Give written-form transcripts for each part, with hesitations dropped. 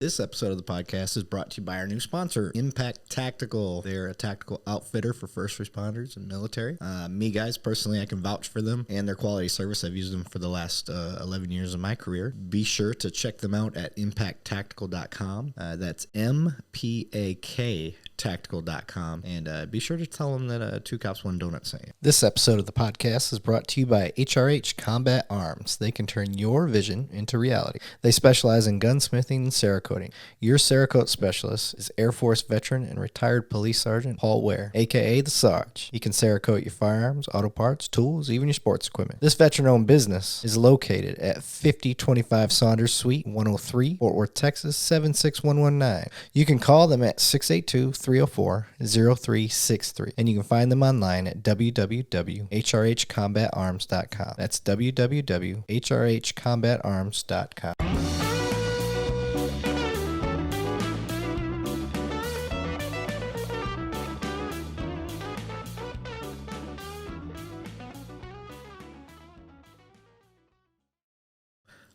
This episode of the podcast is brought to you by our new sponsor, Impact Tactical. They're a tactical outfitter for first responders and military. Me, guys, personally, I can vouch for them and their quality service. I've used them for the last 11 years of my career. Be sure to check them out at impacttactical.com. That's MPAK tactical.com, and be sure to tell them that Two Cops One Donut sent you. This episode of the podcast is brought to you by HRH Combat Arms. They can turn your vision into reality. They specialize in gunsmithing and Cerakoting. Your Cerakote specialist is Air Force veteran and retired police sergeant Paul Ware, aka the Sarge. He can Cerakote your firearms, auto parts, tools, even your sports equipment. This veteran-owned business is located at 5025 Saunders Suite 103, Fort Worth, Texas 76119. You can call them at 682-304-0363, and you can find them online at www.hrhcombatarms.com. That's www.hrhcombatarms.com.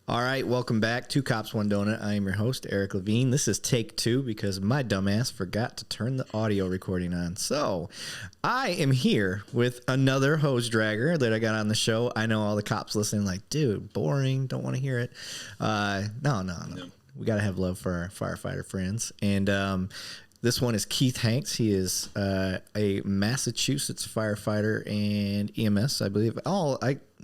All right, welcome back. Two Cops, One Donut. I am your host, Eric Levine. This is take two because my dumbass forgot to turn the audio recording on. So I am here with another hose dragger that I got on the show. I know all the cops listening like, dude, boring, don't want to hear it. No. We got to have love for our firefighter friends. And this one is Keith Hanks. He is a Massachusetts firefighter and EMS, I believe.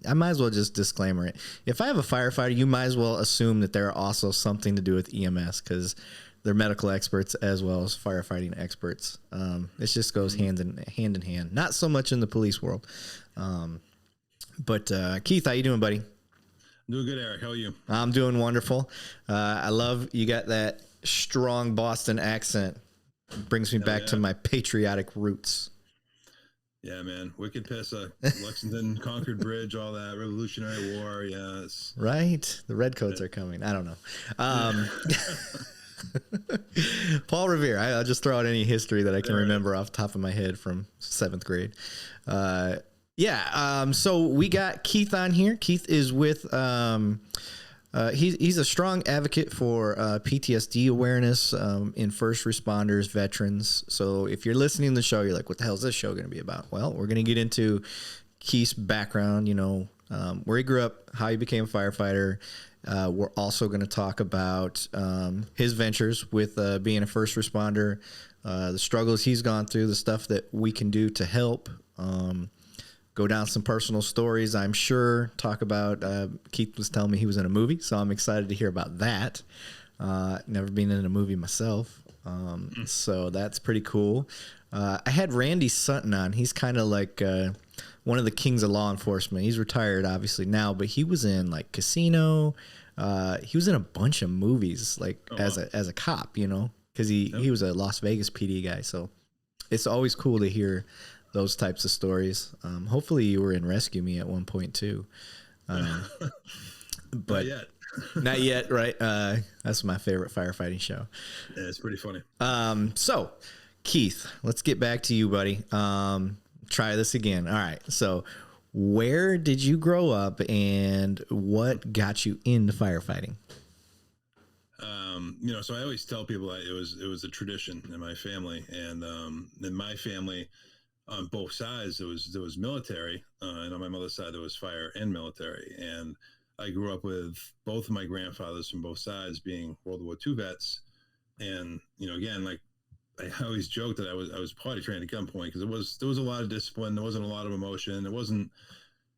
I might as well just disclaimer it. If I have a firefighter, you might as well assume that they're also something to do with EMS because they're medical experts as well as firefighting experts. It just goes hand in hand. Not so much in the police world. But Keith, how you doing, buddy? Doing good, Eric. How are you? I'm doing wonderful. I love you got that strong Boston accent. Brings me back to my patriotic roots. Yeah, man. Wicked Pissa, Lexington, Concord Bridge, all that, Revolutionary War. Yes. Right. The Redcoats are coming. I don't know. Paul Revere. I'll just throw out any history that I can remember off the top of my head from 7th grade. So we got Keith on here. Keith is with... he's a strong advocate for PTSD awareness in first responders, veterans. So if you're listening to the show, you're like, what the hell is this show going to be about? Well, we're going to get into Keith's background, where he grew up, how he became a firefighter. We're also going to talk about his ventures with being a first responder, the struggles he's gone through, the stuff that we can do to help. Go down some personal stories, I'm sure. Talk about, Keith was telling me he was in a movie, so I'm excited to hear about that. Never been in a movie myself, so that's pretty cool. I had Randy Sutton on. He's kind of like one of the kings of law enforcement. He's retired, obviously, now, but he was in, like, Casino. He was in a bunch of movies, like, as a cop, because he was a Las Vegas PD guy, so it's always cool to hear those types of stories. Hopefully you were in Rescue Me at one point too. But not yet. Not yet, right? That's my favorite firefighting show. Yeah, it's pretty funny. So Keith, let's get back to you, buddy. Try this again. All right. So where did you grow up and what got you into firefighting? So I always tell people that it was a tradition in my family, and in my family, on both sides, there was military, and on my mother's side, there was fire and military. And I grew up with both of my grandfathers from both sides being World War II vets. And, again, like I always joke that I was potty trained at gunpoint because there was a lot of discipline. There wasn't a lot of emotion. It wasn't,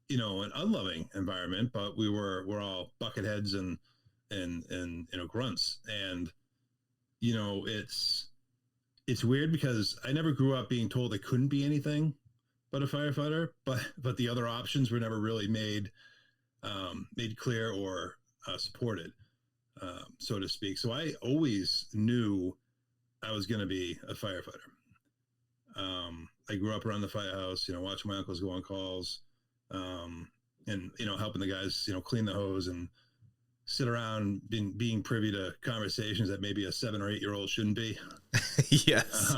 an unloving environment, but we're all bucketheads and grunts. And, it's weird because I never grew up being told I couldn't be anything but a firefighter, but the other options were never really made clear or supported, so to speak. So I always knew I was going to be a firefighter. I grew up around the firehouse, watching my uncles go on calls, and helping the guys, clean the hose and sit around being privy to conversations that maybe a 7 or 8 year old shouldn't be. Yes.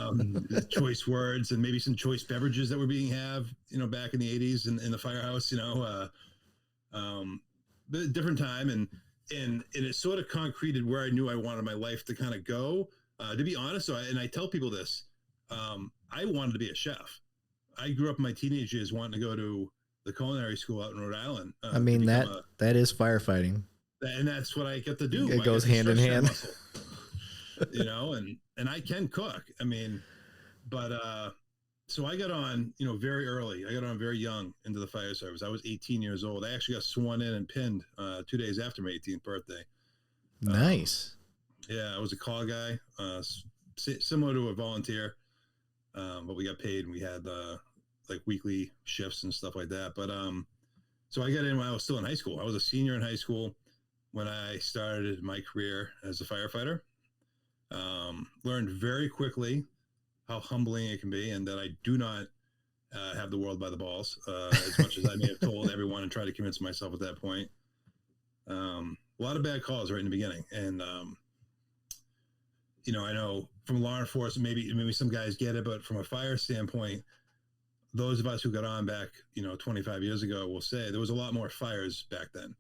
Choice words and maybe some choice beverages that were being back in the 80s in the firehouse, but different time. And, and it sort of concreted where I knew I wanted my life to kind of go. To be honest, and I tell people this, I wanted to be a chef. I grew up in my teenage years wanting to go to the culinary school out in Rhode Island. I mean, that is firefighting. And that's what I get to do. It goes hand in hand. You know, and I can cook. I mean, but so I got on, you know, very early. I got on very young into the fire service. I was 18 years old. I actually got sworn in and pinned 2 days after my 18th birthday. Nice. Yeah, I was a call guy, similar to a volunteer, but we got paid and we had like weekly shifts and stuff like that. But so I got in when I was still in high school. I was a senior in high school when I started my career as a firefighter. Learned very quickly how humbling it can be, and that I do not have the world by the balls, as much as I may have told everyone and tried to convince myself at that point. A lot of bad calls right in the beginning, and you know, I know from law enforcement, maybe some guys get it, but from a fire standpoint, those of us who got on back, you know, 25 years ago will say there was a lot more fires back then.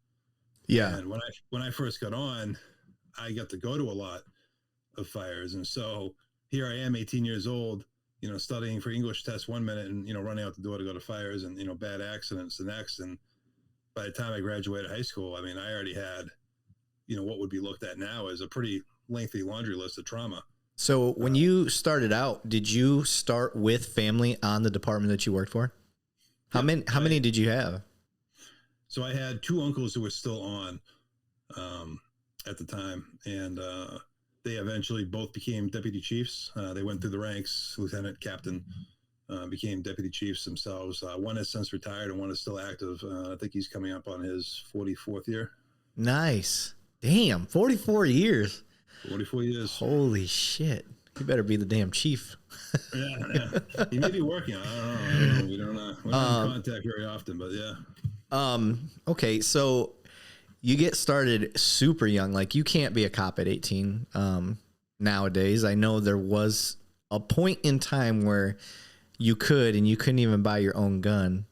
Yeah. And when I first got on, I got to go to a lot of fires, and so here I am, 18 years old, you know, studying for English tests one minute and, you know, running out the door to go to fires and, you know, bad accidents the next. And by the time I graduated high school, I mean, I already had, you know, what would be looked at now as a pretty lengthy laundry list of trauma. So when you started out, did you start with family on the department that you worked for? How many did you have? So I had two uncles who were still on at the time, and they eventually both became deputy chiefs. They went through the ranks, lieutenant, captain, became deputy chiefs themselves. One has since retired and one is still active. I think he's coming up on his 44th year. Nice. Damn, 44 years. 44 years. Holy shit. You better be the damn chief. Yeah. He may be working. I don't know. We don't know. We're not in contact very often, but yeah. Okay, so you get started super young. Like, you can't be a cop at 18 nowadays. I know there was a point in time where you could, and you couldn't even buy your own gun.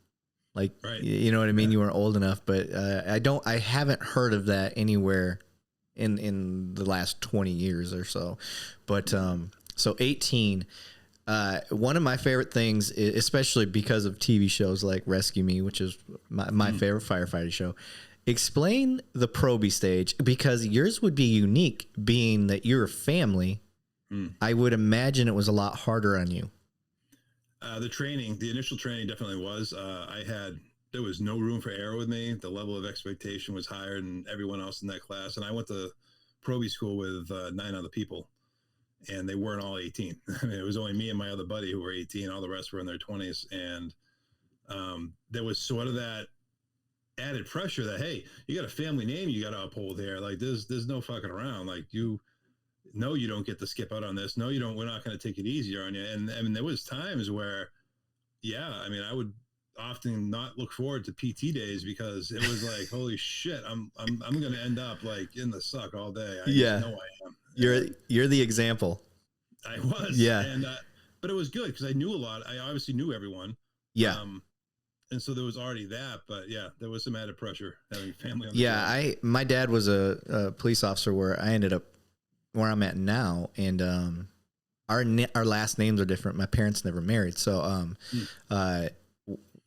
Like, right. You know what I mean? Yeah. You weren't old enough, but I haven't heard of that anywhere in the last 20 years or so. But so 18, one of my favorite things, especially because of TV shows like Rescue Me, which is my favorite firefighting show. Explain the probie stage, because yours would be unique, being that you're a family. I would imagine it was a lot harder on you. The initial training definitely was. There was no room for error with me. The level of expectation was higher than everyone else in that class. And I went to probie school with 9 other people, and they weren't all 18. I mean, it was only me and my other buddy who were 18. All the rest were in their 20s. And there was sort of that added pressure that, hey, you got a family name you got to uphold here. Like, there's no fucking around. Like, you don't get to skip out on this. No, you don't. We're not going to take it easier on you. And I mean, there was times where, yeah, I mean, I would often not look forward to PT days because it was like, holy shit, I'm going to end up like in the suck all day. I know I am. You're the example. I was. Yeah. And, but it was good because I knew a lot. I obviously knew everyone. Yeah. And so there was already that, but yeah, there was some added pressure having family on the side. My dad was a police officer where I ended up where I'm at now, and our last names are different. My parents never married, so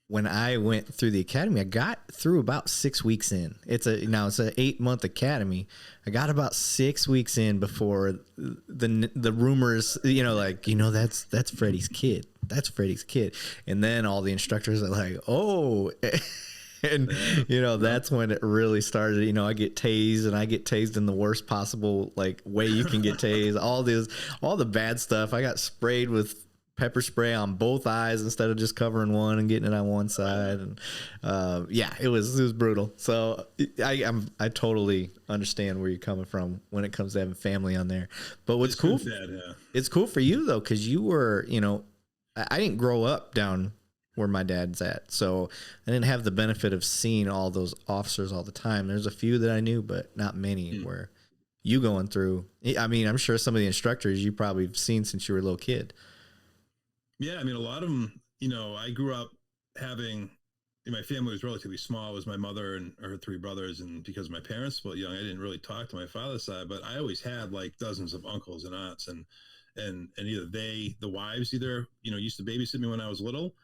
when I went through the academy, I got through about 6 weeks in. It's an 8-month academy. I got about 6 weeks in before the rumors, that's Freddie's kid. That's Freddie's kid. And then all the instructors are like, oh, and that's when it really started. I get tased, and I get tased in the worst possible like way you can get tased. All the bad stuff. I got sprayed with pepper spray on both eyes instead of just covering one and getting it on one side. And it was brutal. So I totally understand where you're coming from when it comes to having family on there. But what's cool, it's cool for you though, because you were, I didn't grow up down where my dad's at, so I didn't have the benefit of seeing all those officers all the time. There's a few that I knew, but not many. Where you going through, I mean, I'm sure some of the instructors you probably have seen since you were a little kid. Yeah, I mean, a lot of them, I grew up having my family was relatively small. It was my mother and her three brothers, and because my parents split young, I didn't really talk to my father's side. But I always had like dozens of uncles and aunts, and either the wives used to babysit me when I was little,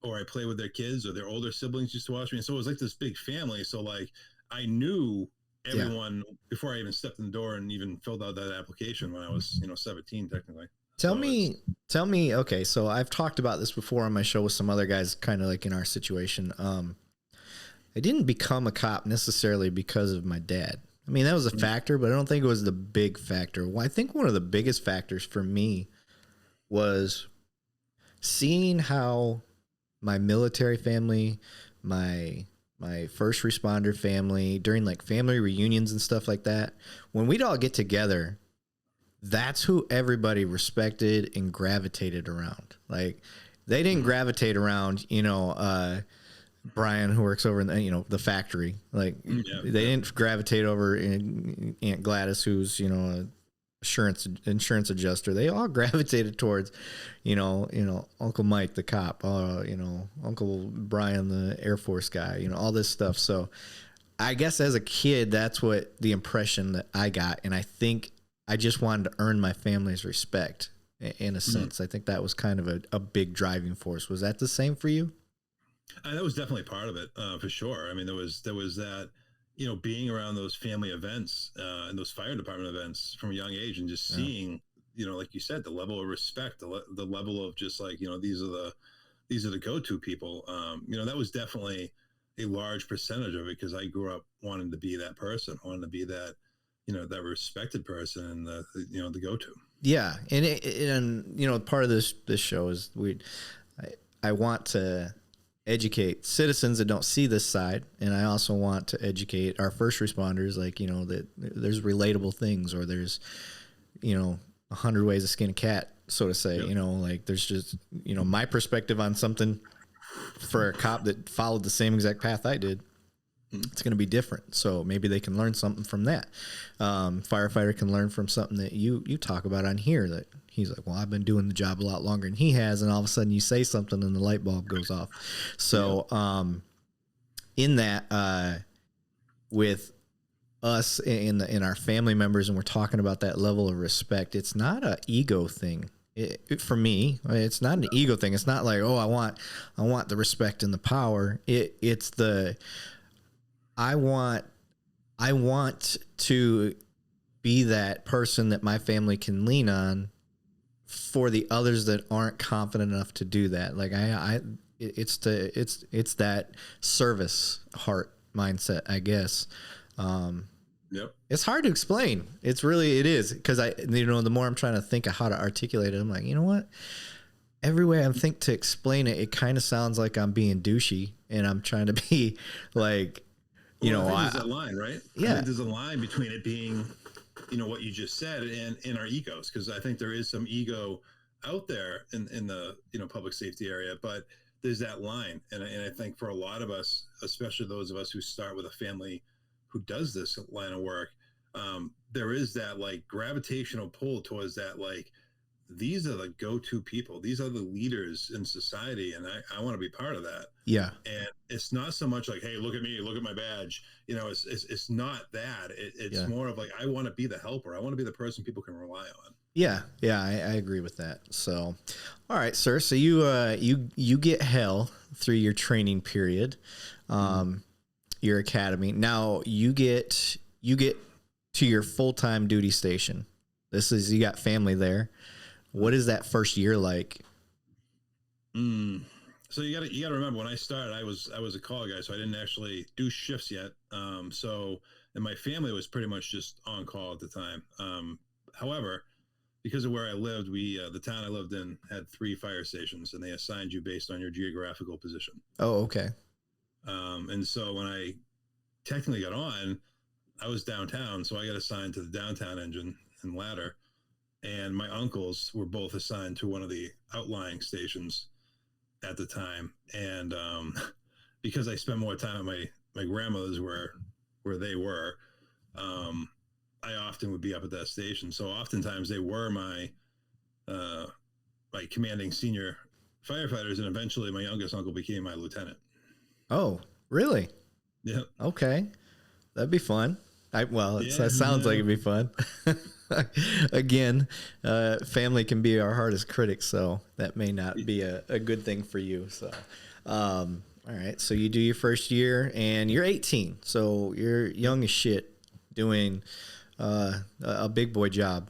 or I played with their kids, or their older siblings used to watch me. And so it was like this big family. So like I knew everyone before I even stepped in the door and even filled out that application when I was 17 technically. Tell me, okay, so I've talked about this before on my show with some other guys kind of like in our situation. I didn't become a cop necessarily because of my dad. I mean, that was a factor, but I don't think it was the big factor. Well, I think one of the biggest factors for me was seeing how my military family, my first responder family, during like family reunions and stuff like that, when we'd all get together, that's who everybody respected and gravitated around. Like they didn't gravitate around, Brian, who works over in the factory. Like they didn't gravitate over in Aunt Gladys, who's, a insurance adjuster. They all gravitated towards, Uncle Mike, the cop, Uncle Brian, the Air Force guy, all this stuff. So I guess as a kid, that's what the impression that I got. And I think I just wanted to earn my family's respect in a sense. I think that was kind of a big driving force. Was that the same for you? That was definitely part of it, for sure. I mean, there was that, being around those family events and those fire department events from a young age, and just seeing, like you said, the level of respect, the level of just like, these are the go-to people. That was definitely a large percentage of it, because I grew up wanting to be that person, wanting to be that, that respected person, and the go-to. Yeah. And part of this show is I want to educate citizens that don't see this side. And I also want to educate our first responders, like, that there's relatable things, or there's, 100 ways to skin a cat, so to say. Like there's just, my perspective on something for a cop that followed the same exact path I did. It's going to be different. So maybe they can learn something from that. Firefighter can learn from something that you talk about on here, that he's like, well, I've been doing the job a lot longer than he has. And all of a sudden you say something and the light bulb goes off. So, in that, with us in our family members, and we're talking about that level of respect, it's not an ego thing. For me, it's not an ego thing. It's not like, oh, I want the respect and the power. It's the, I want to be that person that my family can lean on for the others that aren't confident enough to do that. Like it's that service heart mindset, I guess. It's hard to explain. It is. Cause the more I'm trying to think of how to articulate it, I'm like, you know what? Every way I think to explain it, it kind of sounds like I'm being douchey, and I'm trying to be like, there's that line, right? Yeah. I think there's a line between it being, what you just said, and our egos, because I think there is some ego out there in the public safety area, but there's that line, and I think for a lot of us, especially those of us who start with a family who does this line of work, there is that like gravitational pull towards that, like, these are the go-to people. These are the leaders in society, and I want to be part of that. Yeah. And it's not so much like, hey, look at me, look at my badge. It's not that. It's more of like, I want to be the helper. I want to be the person people can rely on. Yeah. Yeah. I agree with that. So, all right, sir. So you get hell through your training period, your academy. Now you get to your full-time duty station. You got family there. What is that first year like? So you got to remember, when I started, I was a call guy, so I didn't actually do shifts yet. And my family was pretty much just on call at the time. However, because of where I lived, the town I lived in had 3 fire stations, and they assigned you based on your geographical position. Oh, okay. And so when I technically got on, I was downtown, so I got assigned to the downtown engine and ladder. And my uncles were both assigned to one of the outlying stations at the time. And because I spent more time at my grandmother's where they were, I often would be up at that station. So oftentimes they were my commanding senior firefighters, and eventually my youngest uncle became my lieutenant. Oh, really? Yeah. Okay. That'd be fun. That sounds like it'd be fun. Again, family can be our hardest critic, so that may not be a good thing for you. So, all right. So you do your first year, and you're 18, so you're young as shit, doing a big boy job.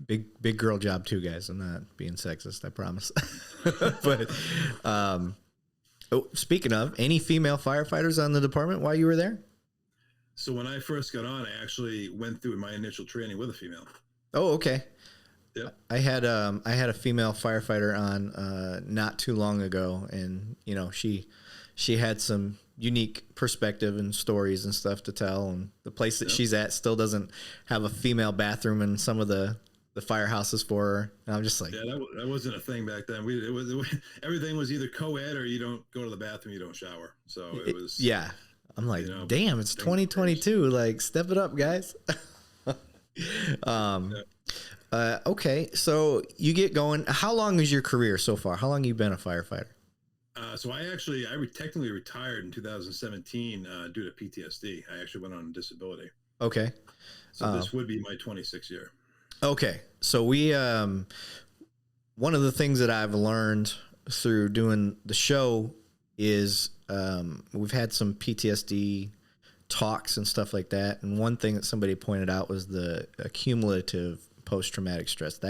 Big girl job too, guys. I'm not being sexist, I promise. But speaking of, any female firefighters on the department while you were there? So when I first got on, I actually went through my initial training with a female. Oh, okay. Yep. I had a female firefighter on not too long ago, and you know she had some unique perspective and stories and stuff to tell. And the place that she's at still doesn't have a female bathroom in some of the firehouses for her. And I'm just like, yeah, that wasn't a thing back then. Everything was either co-ed or you don't go to the bathroom, you don't shower. So it was yeah. I'm like, damn, it's 2022. Like, step it up, guys. Okay, so you get going. How long is your career so far? How long have you been a firefighter? So I technically retired in 2017 due to PTSD. I actually went on disability. Okay. So this would be my 26th year. Okay. So we, one of the things that I've learned through doing the show is we've had some PTSD talks and stuff like that. And one thing that somebody pointed out was the cumulative post-traumatic stress.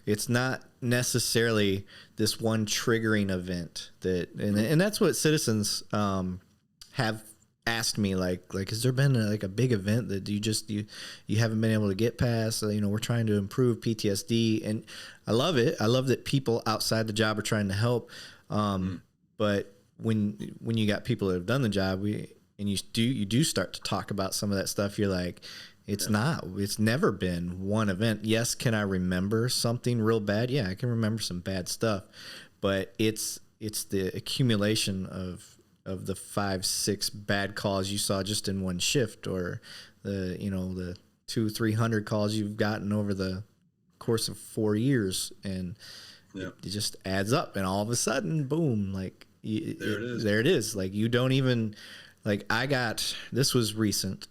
It's not necessarily this one triggering event and that's what citizens have asked me, like has there been a big event that you haven't been able to get past? We're trying to improve PTSD, and I love it. I love that people outside the job are trying to help. But when you got people that have done the job, you do start to talk about some of that stuff, you're like, it's never been one event. Yes, can I remember something real bad? Yeah, I can remember some bad stuff, but it's the accumulation of the 5-6 bad calls you saw just in one shift, or the 200-300 calls you've gotten over the course of 4 years, and it just adds up, and all of a sudden, boom, like there it is. Like, you don't even, like, this was recent,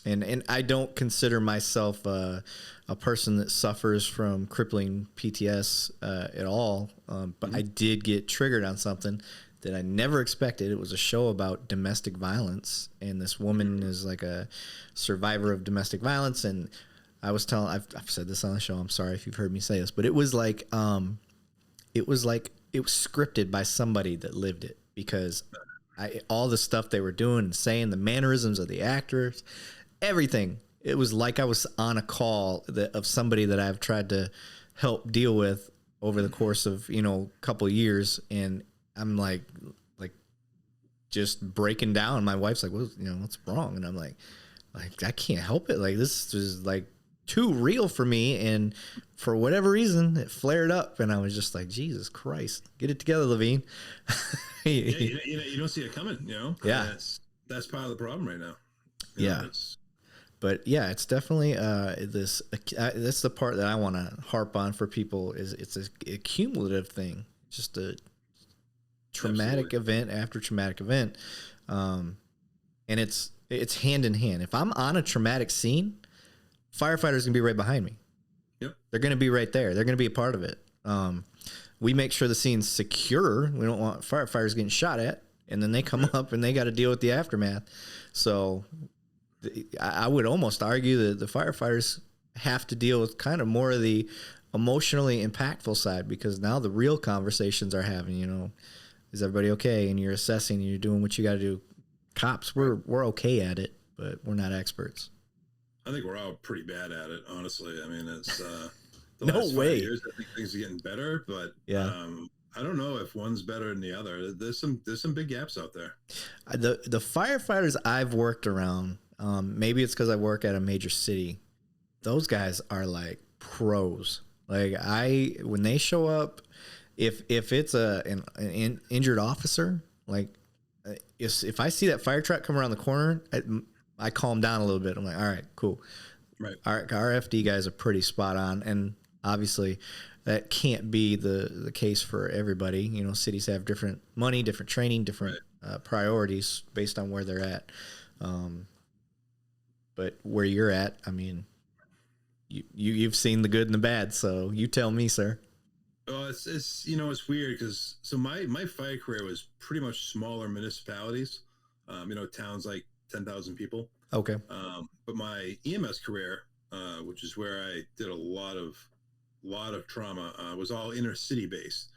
and I don't consider myself a person that suffers from crippling PTS at all, but I did get triggered on something that I never expected. It was a show about domestic violence, and this woman is like a survivor of domestic violence. And I've said this on the show, I'm sorry if you've heard me say this, but it was scripted by somebody that lived it, because all the stuff they were doing and saying, the mannerisms of the actors, everything, it was like I was on a call of somebody that I've tried to help deal with over the course of, a couple of years. And I'm like just breaking down. My wife's like, what's wrong? And I'm like, I can't help it. Like, this is like too real for me. And for whatever reason, it flared up, and I was just like, Jesus Christ, get it together, Levine. You don't see it coming, Yeah. That's part of the problem right now. But yeah, it's definitely that's the part that I want to harp on for people, is it's a cumulative thing, just a traumatic event after traumatic event. And it's hand in hand. If I'm on a traumatic scene, firefighters can be right behind me. Yep. They're going to be right there. They're going to be a part of it. We make sure the scene's secure. We don't want firefighters getting shot at, and then they come up and they got to deal with the aftermath. So I would almost argue that the firefighters have to deal with kind of more of the emotionally impactful side, because now the real conversations are having, is everybody okay? And you're assessing, and you're doing what you got to do. Cops, we're okay at it, but we're not experts. I think we're all pretty bad at it, honestly. I mean, it's the no last way. 5 years, I think things are getting better, but I don't know if one's better than the other. There's some big gaps out there. The firefighters I've worked around, maybe it's because I work at a major city, those guys are like pros. Like, when they show up, if it's an injured officer, like if I see that fire truck come around the corner, I calm down a little bit. I'm like, all right, cool. Right. Our FD guys are pretty spot on, and obviously, that can't be the case for everybody. You know, cities have different money, different training, different priorities based on where they're at. But where you're at, I mean, you've seen the good and the bad, so you tell me, sir. Well, it's you know, it's weird because so my fire career was pretty much smaller municipalities, you know, towns like 10,000 people. Okay. But my EMS career, which is where I did a lot of trauma, was all inner city based,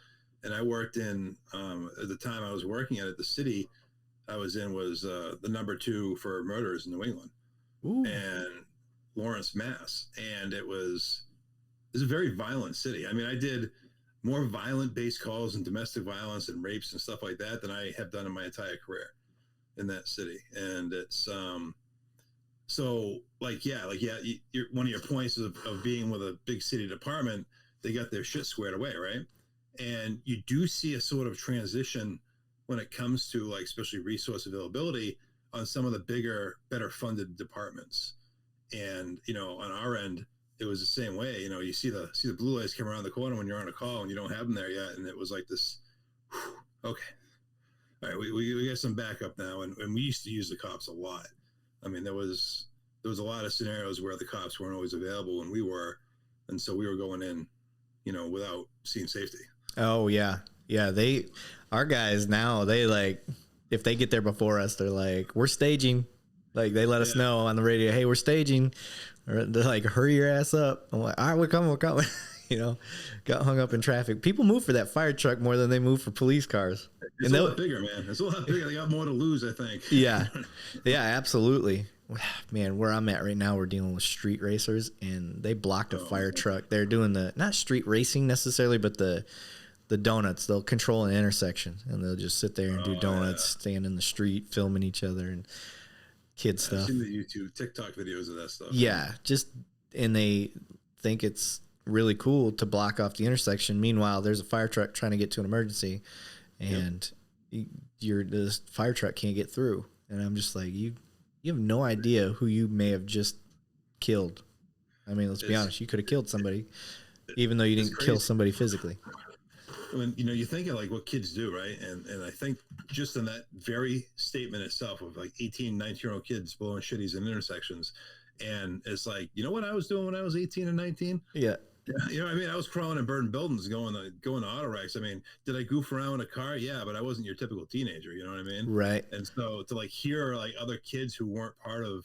and I worked in at the time I was working at it, the city I was in was the #2 for murders in New England. Ooh. And Lawrence, Mass, and it was a very violent city. I mean, I did more violent based calls and domestic violence and rapes and stuff like that than I have done in my entire career in that city. And it's so like you're, one of your points of being with a big city department, they got their shit squared away, right? And you do see a sort of transition when it comes to like especially resource availability on some of the bigger, better funded departments. And you know, on our end, it was the same way. You know, you see the blue lights come around the corner when you're on a call and you don't have them there yet, and it was like this. Okay, all right, we got some backup now, and we used to use the cops a lot. I mean, there was a lot of scenarios where the cops weren't always available when we were, and so we were going in, you know, without seeing safety. Oh yeah, yeah. Our guys now, they like, if they get there before us, they're like, we're staging. Like they let us know on the radio, hey, we're staging. Or they're like, hurry your ass up. I'm like, all right, we're coming. You know, got hung up in traffic. People move for that fire truck more than they move for police cars. It's a lot bigger, man. It's a lot bigger. They got more to lose, I think. Yeah, absolutely. Man, where I'm at right now, we're dealing with street racers, and they blocked a fire truck. They're doing not street racing necessarily, but the donuts. They'll control an intersection, and they'll just sit there and do donuts, stand in the street, filming each other and kid stuff. I've seen the YouTube, TikTok videos of that stuff. Yeah, and they think it's really cool to block off the intersection. Meanwhile, there's a fire truck trying to get to an emergency, and this fire truck can't get through. And I'm just like, you have no idea who you may have just killed. I mean, let's be honest. You could have killed somebody, even though you didn't kill somebody physically. When you know, you think of like what kids do, right? And I think just in that very statement itself of like 18, 19-year-old kids blowing shitties in intersections, and it's like, you know what I was doing when I was 18 and 19? Yeah. You know what I mean? I was crawling and burning buildings, going to auto wrecks. I mean, did I goof around in a car? Yeah, but I wasn't your typical teenager. You know what I mean? Right. And so to like hear like other kids who weren't part of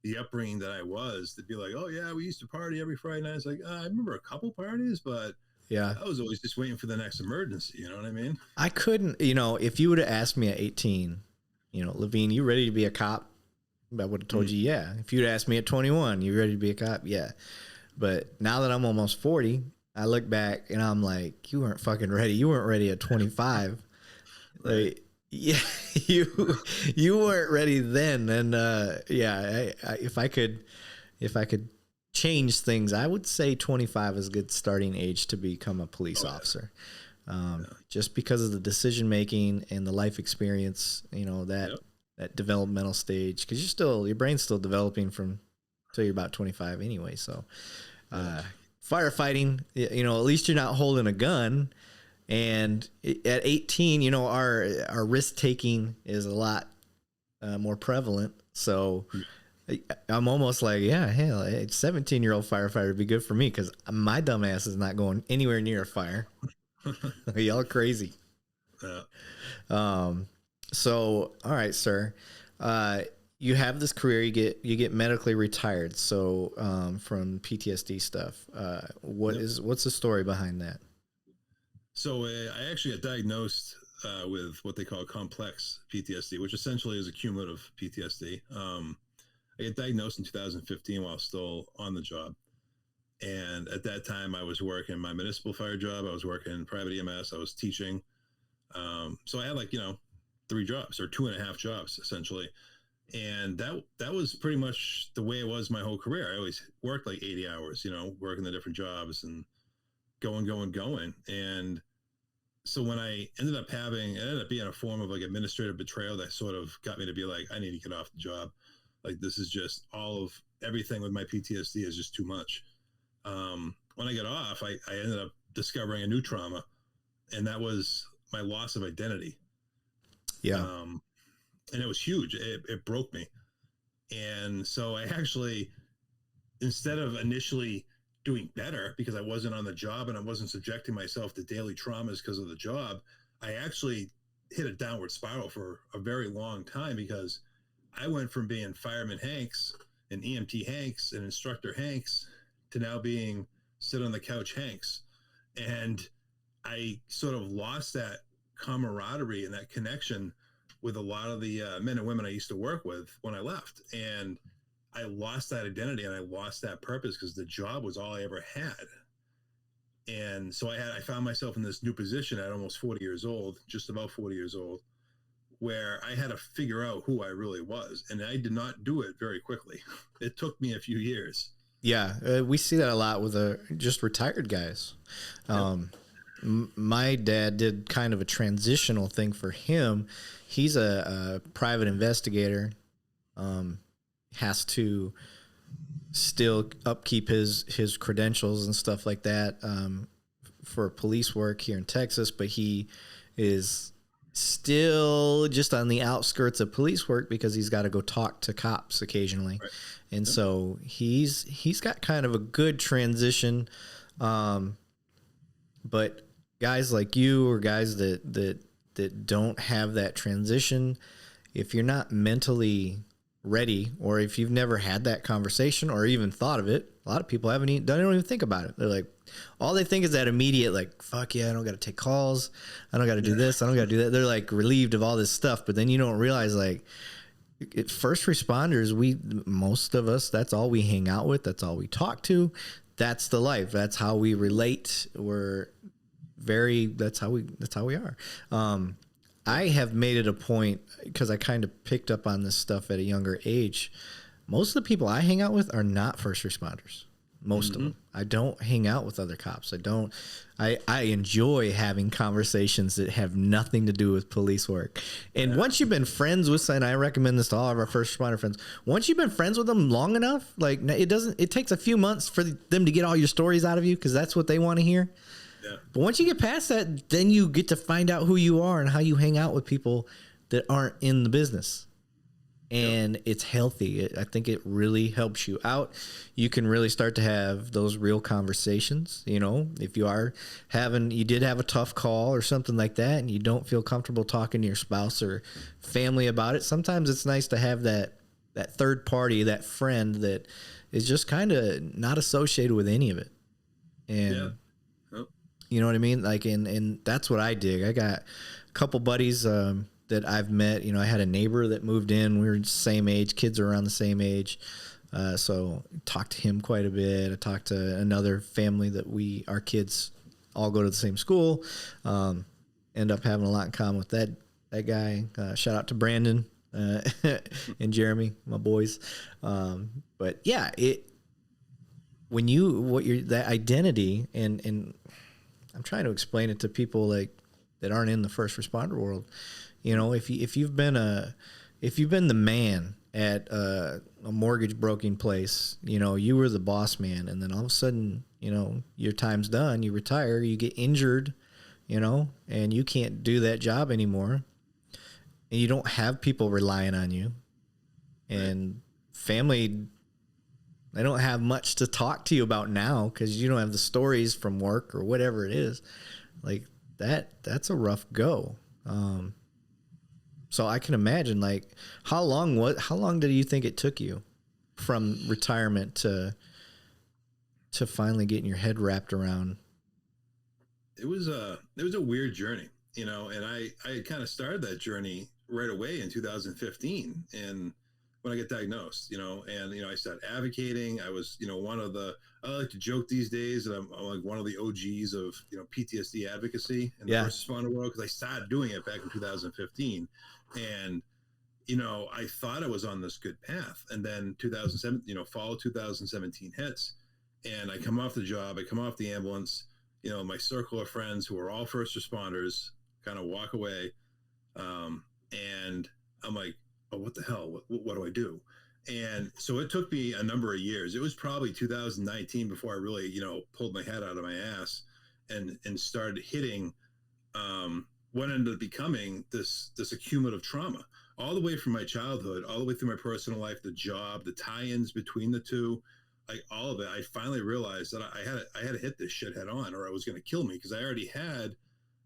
the upbringing that I was, to be like, oh yeah, we used to party every Friday night. It's like, I remember a couple parties, but yeah, I was always just waiting for the next emergency. You know what I mean? I couldn't, you know, if you would have asked me at 18, you know, Levine, you ready to be a cop? I would have told you, yeah. If you'd asked me at 21, you ready to be a cop? Yeah. But now that I'm almost 40, I look back and I'm like, you weren't fucking ready. You weren't ready at 25. Like, yeah, you weren't ready then. And if I could change things, I would say 25 is a good starting age to become a police officer. Just because of the decision making and the life experience, you know, that developmental stage, because your brain's still developing from till you're about 25 anyway. So firefighting, you know, at least you're not holding a gun. And at 18, you know, our risk taking is a lot more prevalent. So I'm almost like, yeah, hell, a 17-year-old firefighter would be good for me, because my dumb ass is not going anywhere near a fire. Y'all are crazy. So, all right, sir. You have this career. You get medically retired. So, from PTSD stuff, what's the story behind that? So, I actually got diagnosed with what they call complex PTSD, which essentially is a cumulative PTSD. I got diagnosed in 2015 while still on the job. And at that time, I was working my municipal fire job. I was working private EMS. I was teaching. So I had 3 jobs, or 2.5 jobs, essentially. And that was pretty much the way it was my whole career. I always worked 80 hours, working the different jobs and going. And so when it ended up being a form of administrative betrayal that sort of got me to be like, I need to get off the job. This is just everything with my PTSD is just too much. When I got off, I ended up discovering a new trauma, and that was my loss of identity. Yeah. And it was huge. It broke me. And so I actually, instead of initially doing better because I wasn't on the job and I wasn't subjecting myself to daily traumas because of the job, I actually hit a downward spiral for a very long time, because I went from being Fireman Hanks and EMT Hanks and Instructor Hanks to now being sit on the couch Hanks. And I sort of lost that camaraderie and that connection with a lot of the men and women I used to work with when I left. And I lost that identity and I lost that purpose because the job was all I ever had. And so I found myself in this new position at almost 40 years old, just about 40 years old, where I had to figure out who I really was. And I did not do it very quickly. It took me a few years. Yeah. We see that a lot with just retired guys. My dad did kind of a transitional thing for him. He's a private investigator, has to still upkeep his credentials and stuff like that for police work here in Texas, but he is still just on the outskirts of police work because he's got to go talk to cops occasionally. Right. And so he's got kind of a good transition. But guys like you, or guys that don't have that transition, if you're not mentally ready, or if you've never had that conversation or even thought of it, a lot of people don't even think about it. They're like, all they think is that immediate, like, fuck yeah, I don't got to take calls, I don't got to do this, I don't got to do that. They're like relieved of all this stuff, but then you don't realize, like, first responders, most of us, that's all we hang out with, that's all we talk to, that's the life, that's how we relate. That's how we are. I have made it a point, because I kind of picked up on this stuff at a younger age. Most of the people I hang out with are not first responders. Most of them. I don't hang out with other cops. I enjoy having conversations that have nothing to do with police work. And once you've been friends with, and I recommend this to all of our first responder friends, once you've been friends with them long enough, like, it takes a few months for them to get all your stories out of you, because that's what they want to hear. Yeah. But once you get past that, then you get to find out who you are and how you hang out with people that aren't in the business. And it's healthy. I think it really helps you out. You can really start to have those real conversations. You know, if you did have a tough call or something like that, and you don't feel comfortable talking to your spouse or family about it, sometimes it's nice to have that third party, that friend that is just kind of not associated with any of it. And you know what I mean? Like, and that's what I dig. I got a couple buddies that I've met. You know, I had a neighbor that moved in. We were the same age. Kids are around the same age. So I talked to him quite a bit. I talked to another family that our kids all go to the same school. End up having a lot in common with that guy. Shout out to Brandon and Jeremy, my boys. But yeah, that identity, and I'm trying to explain it to people like that aren't in the first responder world. You know, if you've been the man at a mortgage broking place, you know, you were the boss man, and then all of a sudden, you know, your time's done, you retire, you get injured, you know, and you can't do that job anymore, and you don't have people relying on you, and family, they don't have much to talk to you about now because you don't have the stories from work or whatever it is. Like that's a rough go. So I can imagine, like, how long do you think it took you from retirement to finally getting your head wrapped around? It was a weird journey, you know, and I kind of started that journey right away in 2015. And when I get diagnosed, you know, and, you know, I started advocating. I was, you know, I like to joke these days that I'm like one of the OGs of, you know, PTSD advocacy in the first responder world, because I started doing it back in 2015. And, you know, I thought I was on this good path. And then 2007, you know, fall 2017 hits, and I come off the job, I come off the ambulance, you know, my circle of friends who are all first responders kind of walk away. And I'm like, oh, what the hell? What do I do? And so it took me a number of years. It was probably 2019 before I really, you know, pulled my head out of my ass and started hitting what ended up becoming this accumulative trauma, all the way from my childhood, all the way through my personal life, the job, the tie-ins between the two, like all of it. I finally realized that I had to hit this shit head on, or I was going to kill me, because I already had,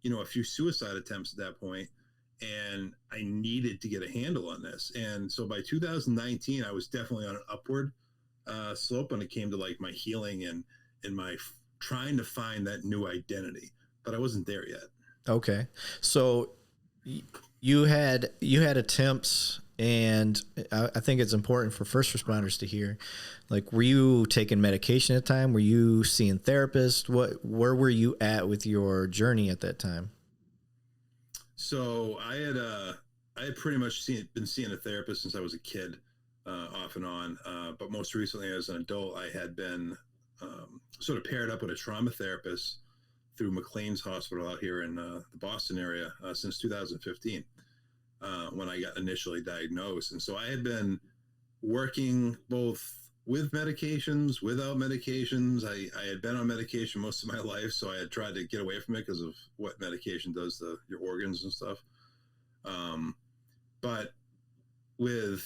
a few suicide attempts at that point, and I needed to get a handle on this. And so by 2019, I was definitely on an upward slope when it came to like my healing and my trying to find that new identity, but I wasn't there yet. Okay. So you had attempts, and I think it's important for first responders to hear, like, were you taking medication at the time? Were you seeing therapists? Where were you at with your journey at that time? So I had pretty much been seeing a therapist since I was a kid, off and on. But most recently, as an adult, I had been sort of paired up with a trauma therapist through McLean's Hospital out here in the Boston area since 2015, when I got initially diagnosed. And so I had been working both with medications, without medications. I had been on medication most of my life, so I had tried to get away from it because of what medication does to your organs and stuff. But with,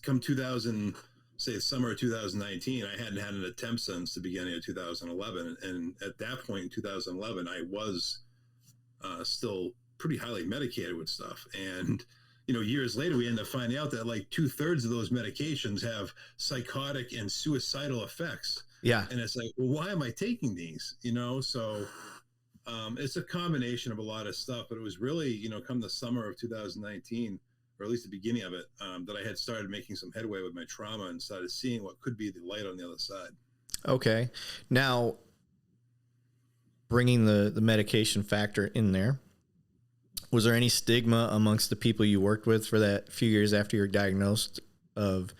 come 2000, say summer of 2019, I hadn't had an attempt since the beginning of 2011. And at that point in 2011, I was still pretty highly medicated with stuff. And, years later, we end up finding out that like 2/3 of those medications have psychotic and suicidal effects. Yeah. And it's like, well, why am I taking these? So it's a combination of a lot of stuff. But it was really, come the summer of 2019, or at least the beginning of it, that I had started making some headway with my trauma and started seeing what could be the light on the other side. Okay. Now, bringing the medication factor in there, was there any stigma amongst the people you worked with for that few years after you were diagnosed of,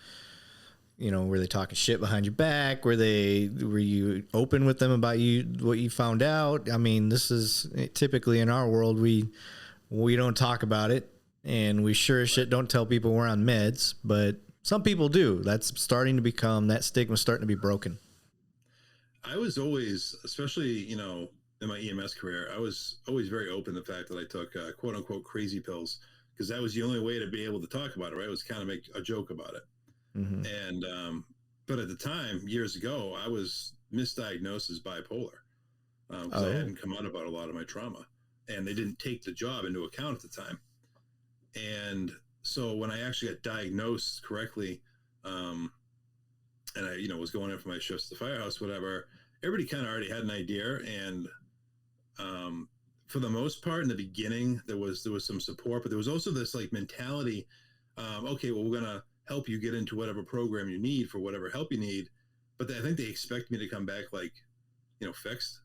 were they talking shit behind your back? Were you open with them about what you found out? I mean, this is typically in our world, we don't talk about it, and we sure as shit don't tell people we're on meds, but some people do. That's starting to become, that stigma starting to be broken. I was always, especially, in my EMS career, I was always very open to the fact that I took quote unquote crazy pills, because that was the only way to be able to talk about it, right? It was kind of make a joke about it. Mm-hmm. And, but at the time, years ago, I was misdiagnosed as bipolar, because I hadn't come out about a lot of my trauma, and they didn't take the job into account at the time. And so when I actually got diagnosed correctly, and I, was going in for my shifts at the firehouse, whatever, everybody kind of already had an idea. And for the most part, in the beginning, there was some support, but there was also this like mentality, okay, well, we're going to help you get into whatever program you need for whatever help you need. But I think they expect me to come back like, fixed.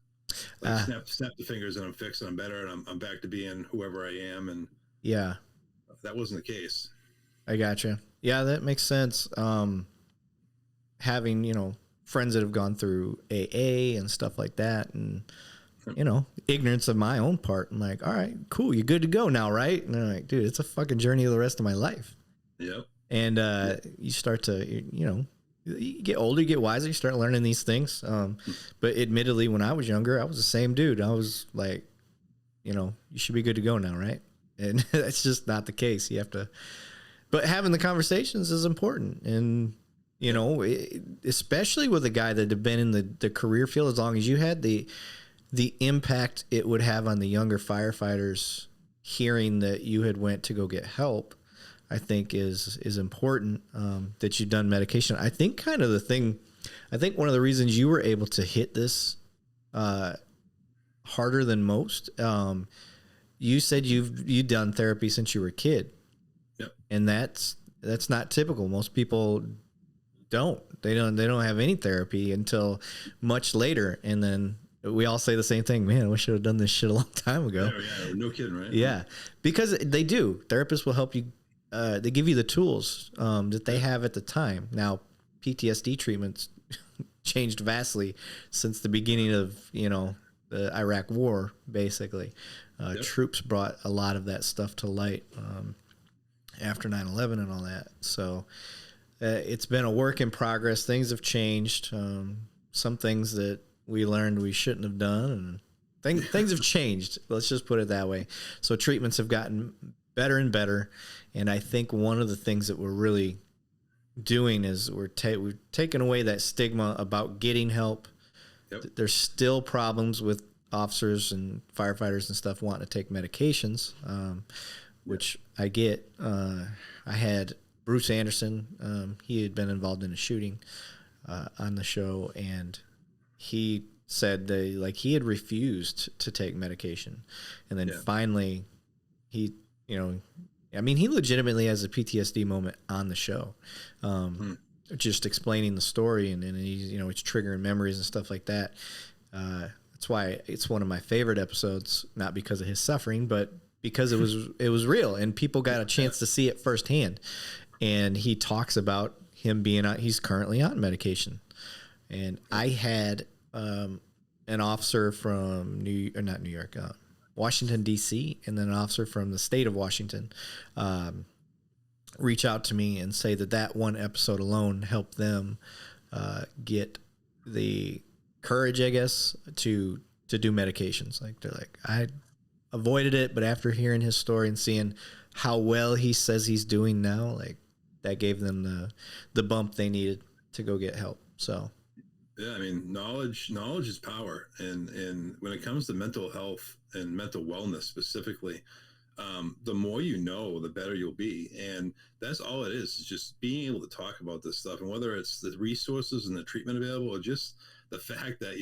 Like snap the fingers and I'm fixed and I'm better and I'm back to being whoever I am. And yeah, that wasn't the case. I gotcha. Yeah, that makes sense. Having, friends that have gone through AA and stuff like that, and, ignorance of my own part. I'm like, all right, cool. You're good to go now, right? And they're like, dude, it's a fucking journey of the rest of my life. Yep. And you start to, you get older, you get wiser, you start learning these things. But admittedly, when I was younger, I was the same dude. I was like, you should be good to go now, right? And that's just not the case. You have to, but having the conversations is important. And, especially with a guy that had been in the career field as long as you had, the impact it would have on the younger firefighters hearing that you had went to go get help, I think is important, that you've done medication. I think one of the reasons you were able to hit this harder than most, you said you've done therapy since you were a kid. Yep. And that's not typical. Most people don't. They don't have any therapy until much later. And then we all say the same thing. Man, I wish I would have done this shit a long time ago. Yeah, no kidding, right? Yeah, because they do. Therapists will help you. They give you the tools that they have at the time. Now, PTSD treatments changed vastly since the beginning of the Iraq War. Basically, troops brought a lot of that stuff to light after 9/11 and all that. So it's been a work in progress. Things have changed. Some things that we learned we shouldn't have done, and things have changed. Let's just put it that way. So treatments have gotten better and better. And I think one of the things that we're really doing is we've taken away that stigma about getting help. Yep. There's still problems with officers and firefighters and stuff wanting to take medications, which I get. I had Bruce Anderson. He had been involved in a shooting on the show, and he said he had refused to take medication, and then finally he legitimately has a PTSD moment on the show, just explaining the story, and he's it's triggering memories and stuff like that. That's why it's one of my favorite episodes, not because of his suffering, but because it was real, and people got a chance to see it firsthand. And he talks about him he's currently on medication. And I had an officer from Washington, D.C., and then an officer from the state of Washington reach out to me and say that one episode alone helped them get the courage, I guess, to do medications. Like, they're like, I avoided it, but after hearing his story and seeing how well he says he's doing now, like, that gave them the bump they needed to go get help. So yeah, I mean, knowledge is power, and when it comes to mental health and mental wellness specifically, the more you know, the better you'll be. And that's all it is just being able to talk about this stuff. And whether it's the resources and the treatment available, or just the fact that,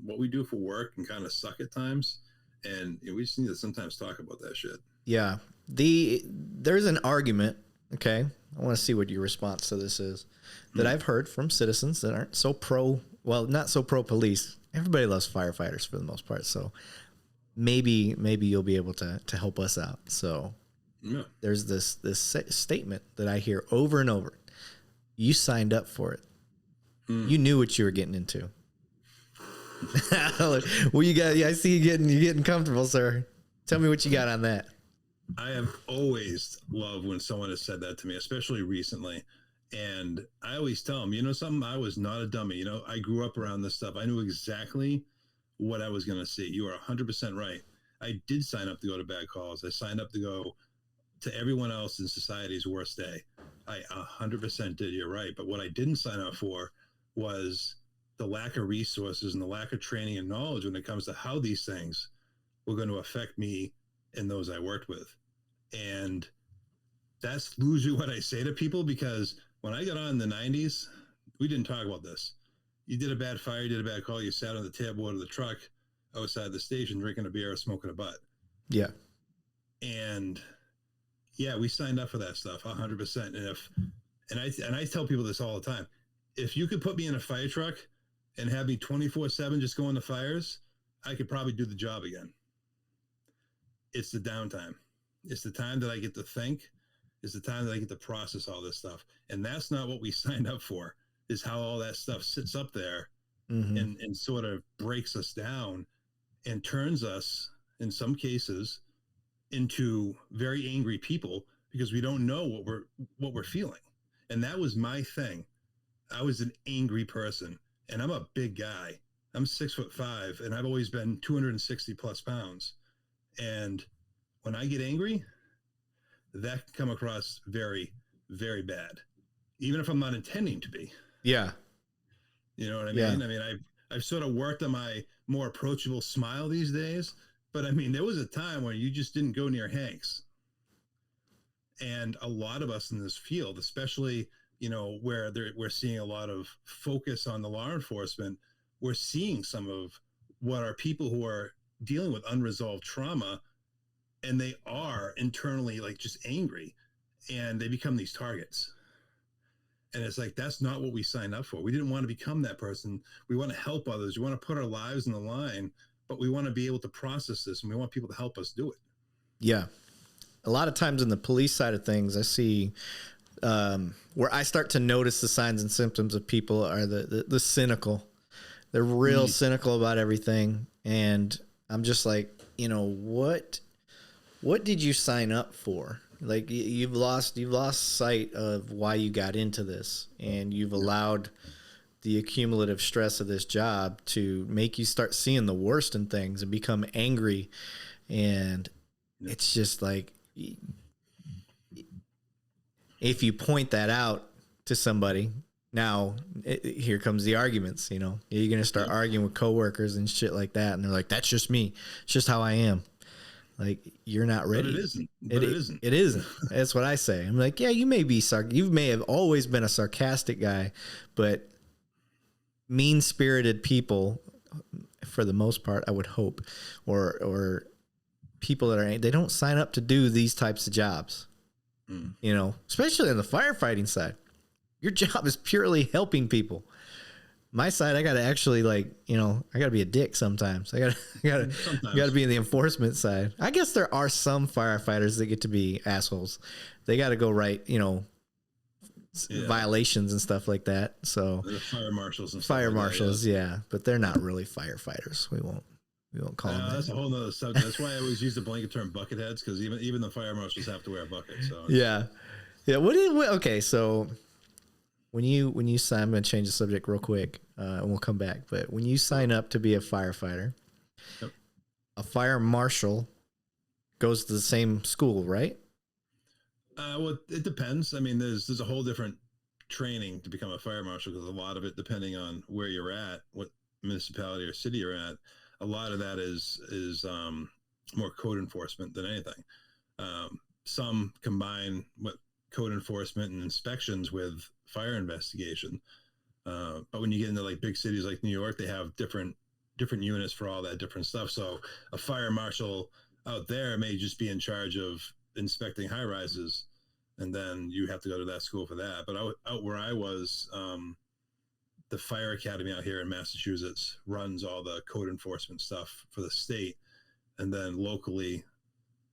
what we do for work can kind of suck at times. And we just need to sometimes talk about that shit. Yeah. There's an argument. Okay. I want to see what your response to this is, that I've heard from citizens that aren't so not so pro police. Everybody loves firefighters for the most part. So maybe you'll be able to help us out. So there's this statement that I hear over and over. You signed up for it. You knew what you were getting into. Well, you got, I see you're getting comfortable, sir. Tell me what you got on that. I have always loved when someone has said that to me, especially recently. And I always tell them, something, I was not a dummy. I grew up around this stuff. I knew exactly what I was going to see. You are 100% right. I did sign up to go to bad calls. I signed up to go to everyone else in society's worst day. I 100% did. You're right. But what I didn't sign up for was the lack of resources and the lack of training and knowledge when it comes to how these things were going to affect me and those I worked with. And that's usually what I say to people, because when I got on in the 90s, we didn't talk about this. You did a bad fire, you did a bad call, you sat on the tailboard of the truck outside the station drinking a beer or smoking a butt. Yeah. And yeah, we signed up for that stuff 100%. And I tell people this all the time. If you could put me in a fire truck and have me 24/7 just going to fires, I could probably do the job again. It's the downtime. It's the time that I get to think. It's the time that I get to process all this stuff. And that's not what we signed up for, is how all that stuff sits up there and sort of breaks us down and turns us, in some cases, into very angry people because we don't know what we're feeling. And that was my thing. I was an angry person, and I'm a big guy. I'm 6'5", and I've always been 260 plus pounds. And when I get angry, that can come across very, very bad, even if I'm not intending to be. Yeah. You know what I mean? I mean, I've sort of worked on my more approachable smile these days, but I mean, there was a time when you just didn't go near Hanks. And a lot of us in this field, especially, where we're seeing a lot of focus on the law enforcement, we're seeing some of what are people who are dealing with unresolved trauma, and they are internally like just angry, and they become these targets. And it's like, that's not what we signed up for. We didn't want to become that person. We want to help others. We want to put our lives on the line, but we want to be able to process this, and we want people to help us do it. Yeah. A lot of times in the police side of things, I see where I start to notice the signs and symptoms of people are the cynical. They're real cynical about everything. And I'm just like, what did you sign up for? Like, you've lost sight of why you got into this, and you've allowed the accumulative stress of this job to make you start seeing the worst in things and become angry. And it's just like, if you point that out to somebody, now here comes the arguments, you know, you're going to start arguing with coworkers and shit like that. And they're like, that's just me. It's just how I am. Like, you're not ready. But it isn't. But it isn't. It isn't. That's what I say. I'm like, yeah, you may have always been a sarcastic guy, but mean-spirited people, for the most part, I would hope, or people that they don't sign up to do these types of jobs. You know, especially on the firefighting side, your job is purely helping people. My side, I got to actually, like, you know, I got to be a dick sometimes. I got to be in the enforcement side. I guess there are some firefighters that get to be assholes. They got to go right, you know, violations and stuff like that. So the fire marshals and fire marshals, yeah, but they're not really firefighters. We won't call them that. That's a whole nother subject. That's why I always use the blanket term bucket heads, because even the fire marshals have to wear a bucket. So yeah. Okay, so when you sign, I'm going to change the subject real quick, and we'll come back. But when you sign up to be a firefighter, a fire marshal goes to the same school, right? Well, it depends. I mean, there's a whole different training to become a fire marshal, because a lot of it, depending on where you're at, what municipality or city you're at, a lot of that is more code enforcement than anything. Some combine what code enforcement and inspections with fire investigation. But when you get into like big cities like New York, they have different units for all that different stuff. So a fire marshal out there may just be in charge of inspecting high rises, and then you have to go to that school for that. But out where I was, the fire academy out here in Massachusetts runs all the code enforcement stuff for the state, and then locally,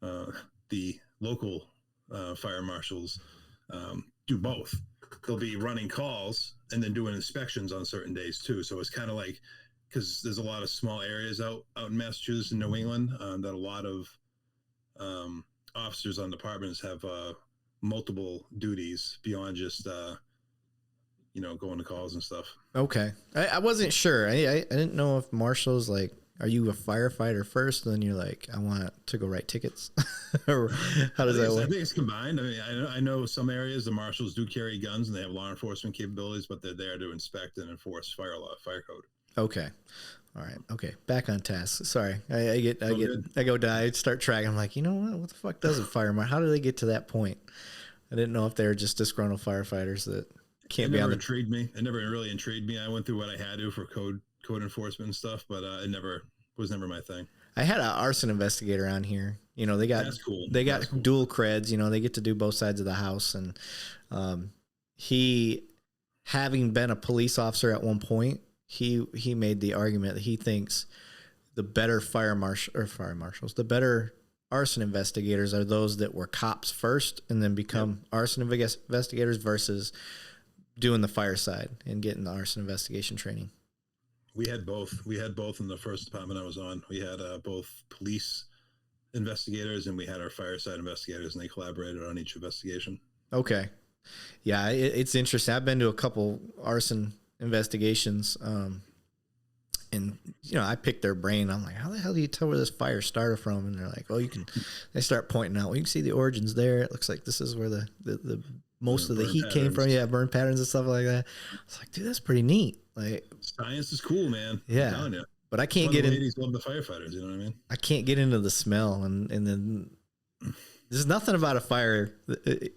the local fire marshals do both. They'll be running calls and then doing inspections on certain days too. So it's kind of like, because there's a lot of small areas out in Massachusetts and New England, that a lot of officers on departments have multiple duties beyond just going to calls and stuff. Okay, I wasn't sure. I didn't know if marshals, like, are you a firefighter first, and then you're like, I want to go write tickets, or how does that work? I think it's combined. I mean, I know some areas the marshals do carry guns and they have law enforcement capabilities, but they're there to inspect and enforce fire law, fire code. Okay. All right. Okay. Back on task. Sorry. I start tracking. I'm like, you know what the fuck does a fire marshal? How do they get to that point? I didn't know if they were just disgruntled firefighters that can't be on the... intrigued me. It never really intrigued me. I went through what I had to for code enforcement and stuff, but it was never my thing. I had an arson investigator on here. You know, they got dual creds. You know, they get to do both sides of the house, and he, having been a police officer at one point, he made the argument that he thinks the better the better arson investigators are those that were cops first and then become arson investigators versus doing the fire side and getting the arson investigation training. We had both. We had both in the first department I was on. We had both police investigators and we had our fire side investigators, and they collaborated on each investigation. Okay. Yeah, it's interesting. I've been to a couple arson investigations, and I picked their brain. I'm like, how the hell do you tell where this fire started from? And they're like, well, you can. They start pointing out, well, you can see the origins there. It looks like this is where the most of the heat came from. Yeah, burn patterns and stuff like that. I was like, dude, that's pretty neat. Like, science is cool, man. Yeah, I'm telling you. But I can't get in. Ladies love the firefighters. You know what I mean? I can't get into the smell, and then there's nothing about a fire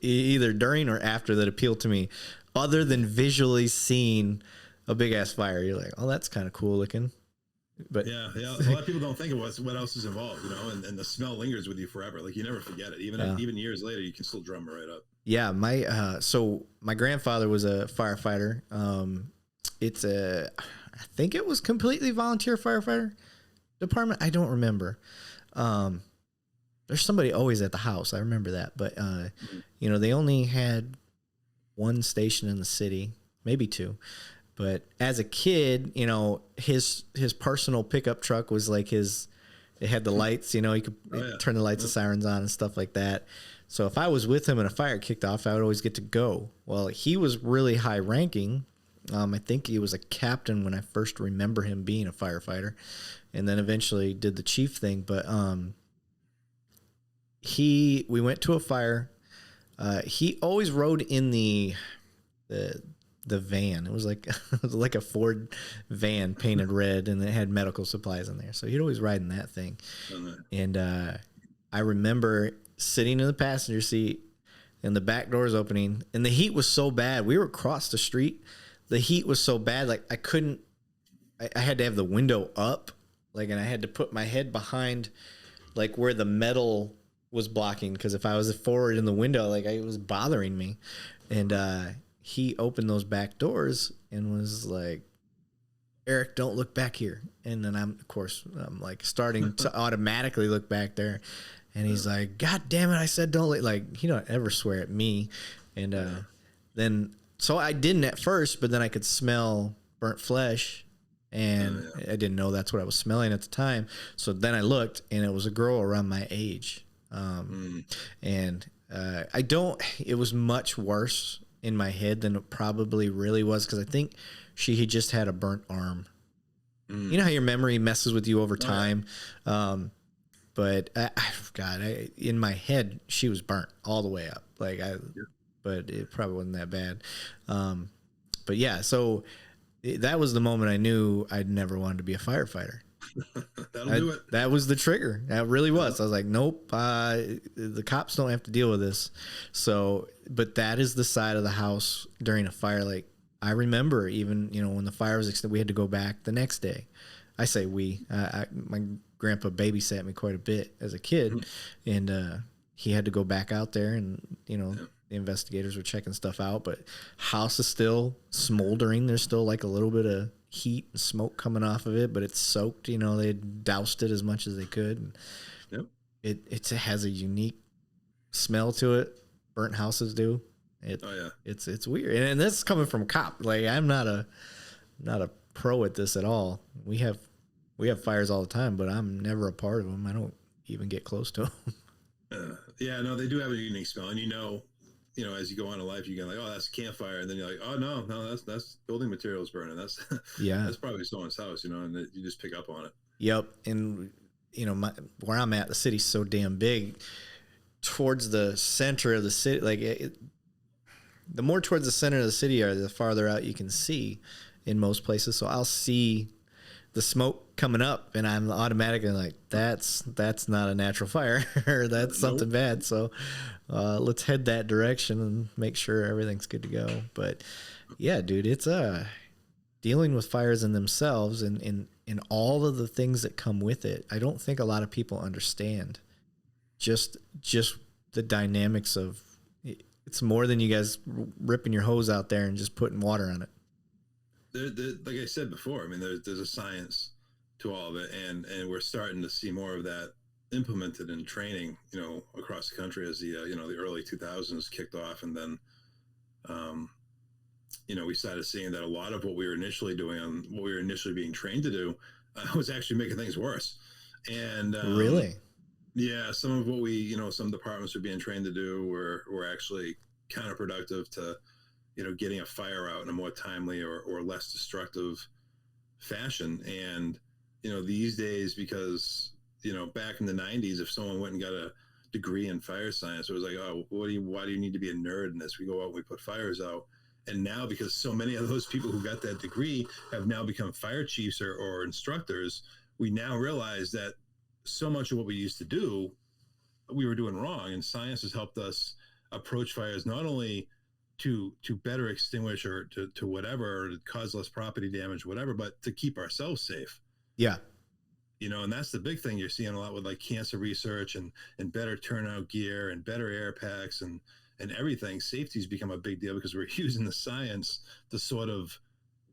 either during or after that appealed to me, other than visually seeing a big ass fire. You're like, oh, that's kind of cool looking. But yeah, a lot of people don't think of what else is involved, and the smell lingers with you forever. Like, you never forget it. Even years later, you can still drum it right up. Yeah, my grandfather was a firefighter. I think it was completely volunteer firefighter department. I don't remember. There's somebody always at the house. I remember that, but they only had one station in the city, maybe two. But as a kid, his personal pickup truck was like it had the lights, he could turn the lights and sirens on and stuff like that. So if I was with him and a fire kicked off, I would always get to go. Well, he was really high ranking, I think he was a captain when I first remember him being a firefighter, and then eventually did the chief thing. But we went to a fire. He always rode in the van. It was like it was like a Ford van painted red, and it had medical supplies in there. So he'd always ride in that thing. And I remember sitting in the passenger seat, and the back doors opening, and the heat was so bad. We were across the street. The heat was so bad, like I had to have the window up, like, and I had to put my head behind, like, where the metal was blocking, because if I was forward in the window, like, it was bothering me. And he opened those back doors and was like, "Eric, don't look back here." And then I'm like starting to automatically look back there. And he's like, "God damn it, I said don't look." Like, he don't ever swear at me. And then, so I didn't at first, but then I could smell burnt flesh. And I didn't know that's what I was smelling at the time. So then I looked, and it was a girl around my age. And it was much worse in my head than it probably really was, because I think she had just had a burnt arm. You know how your memory messes with you over time? But in my head, she was burnt all the way up. Like but it probably wasn't that bad. But yeah, so that was the moment I knew I'd never wanted to be a firefighter. That'll do it. That was the trigger. That really was. I was like, nope, the cops don't have to deal with this. So, but that is the side of the house during a fire. Like, I remember even, when the fire was extended, we had to go back the next day. I say my grandpa babysat me quite a bit as a kid, and he had to go back out there, and, the investigators were checking stuff out, but house is still smoldering. There's still like a little bit of heat and smoke coming off of it, but it's soaked. They doused it as much as they could. And it has a unique smell to it. Burnt houses do. It's weird, and this is coming from a cop. Like, I'm not a pro at this at all. We have fires all the time, but I'm never a part of them. I don't even get close to them. They do have a unique smell, and as you go on in life, you get like, oh, that's a campfire, and then you're like, oh no, that's building materials burning. That's that's probably someone's house, and you just pick up on it. Yep, and where I'm at, the city's so damn big. Towards the center of the city, like the more towards the center of the city are, the farther out you can see in most places. So I'll see the smoke coming up, and I'm automatically like, that's not a natural fire. That's something bad. So let's head that direction and make sure everything's good to go. But yeah, dude, it's dealing with fires in themselves and all of the things that come with it. I don't think a lot of people understand just the dynamics of it. It's more than you guys ripping your hose out there and just putting water on it. Like I said before, I mean, there's a science to all of it, and we're starting to see more of that implemented in training, across the country as the the early 2000s kicked off, and then we started seeing that a lot of what we were initially doing and what we were initially being trained to do was actually making things worse. And really, yeah, some of what we some departments were being trained to do were actually counterproductive to getting a fire out in a more timely or less destructive fashion. And these days, because back in the 90s, if someone went and got a degree in fire science, it was like, oh, why do you need to be a nerd in this? We go out and we put fires out. And now, because so many of those people who got that degree have now become fire chiefs or instructors, we now realize that so much of what we used to do, we were doing wrong. And science has helped us approach fires not only to better extinguish or to whatever, or to cause less property damage, whatever, but to keep ourselves safe. Yeah. And that's the big thing you're seeing a lot with like cancer research and better turnout gear and better air packs and everything. Safety's become a big deal because we're using the science to sort of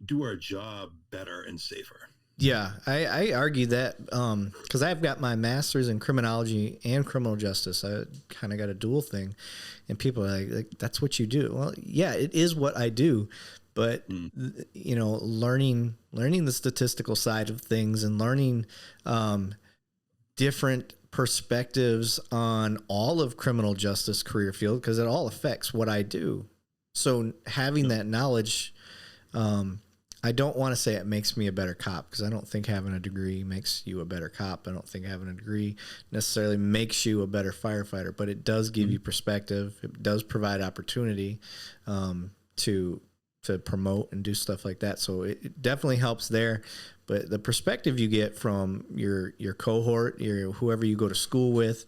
do our job better and safer. Yeah, I argue that because I've got my master's in criminology and criminal justice. I kind of got a dual thing, and people are like, that's what you do. Well, yeah, it is what I do, but learning the statistical side of things and learning different perspectives on all of criminal justice career field, because it all affects what I do. So having that knowledge I don't want to say it makes me a better cop, because I don't think having a degree makes you a better cop. I don't think having a degree necessarily makes you a better firefighter, but it does give you perspective. It does provide opportunity to promote and do stuff like that. So it definitely helps there. But the perspective you get from your cohort, whoever you go to school with,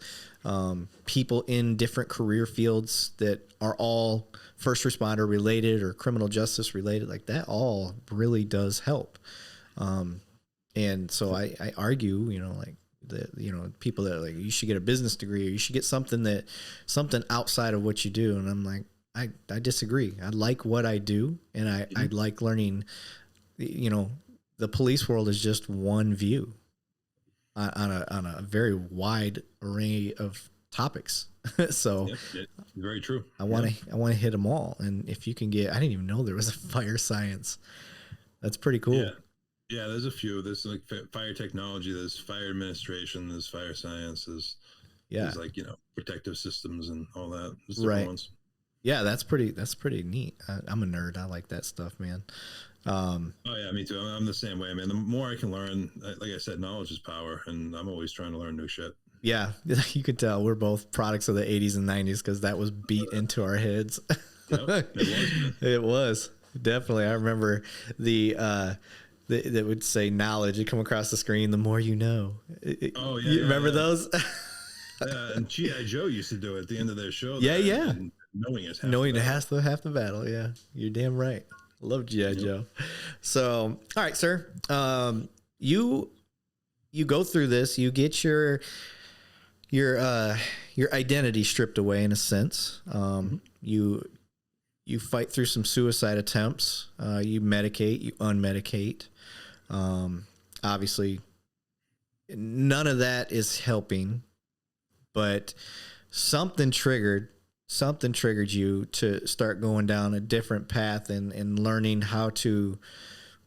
people in different career fields that are all first responder related or criminal justice related, like that all really does help. And so I argue, like people that are like, you should get a business degree, or you should get something outside of what you do. And I'm like, I disagree. I like what I do, and I like learning. The police world is just one view on a very wide array of topics. So very true. I want to hit them all. And if you can get, I didn't even know there was a fire science. That's pretty cool. Yeah. There's a few. There's like fire technology. There's fire administration. There's fire science. There's like, protective systems and all that. There's different ones. Yeah, that's pretty neat. I'm a nerd. I like that stuff, man. Oh yeah, me too. I'm the same way, man. The more I can learn, like I said, knowledge is power, and I'm always trying to learn new shit. Yeah, you could tell we're both products of the 80s and 90s, because that was beat into our heads. Yep, it was definitely. I remember that would say knowledge. It come across the screen. The more you know. Oh yeah, you remember those? Yeah, and G.I. Joe used to do it at the end of their show. Yeah. Knowing is half the battle. Yeah, you're damn right. Love G.I. Joe. So, all right, sir. You go through this. You get your identity stripped away, in a sense. You fight through some suicide attempts. You medicate. You unmedicate. Obviously, none of that is helping. But something triggered you to start going down a different path and learning how to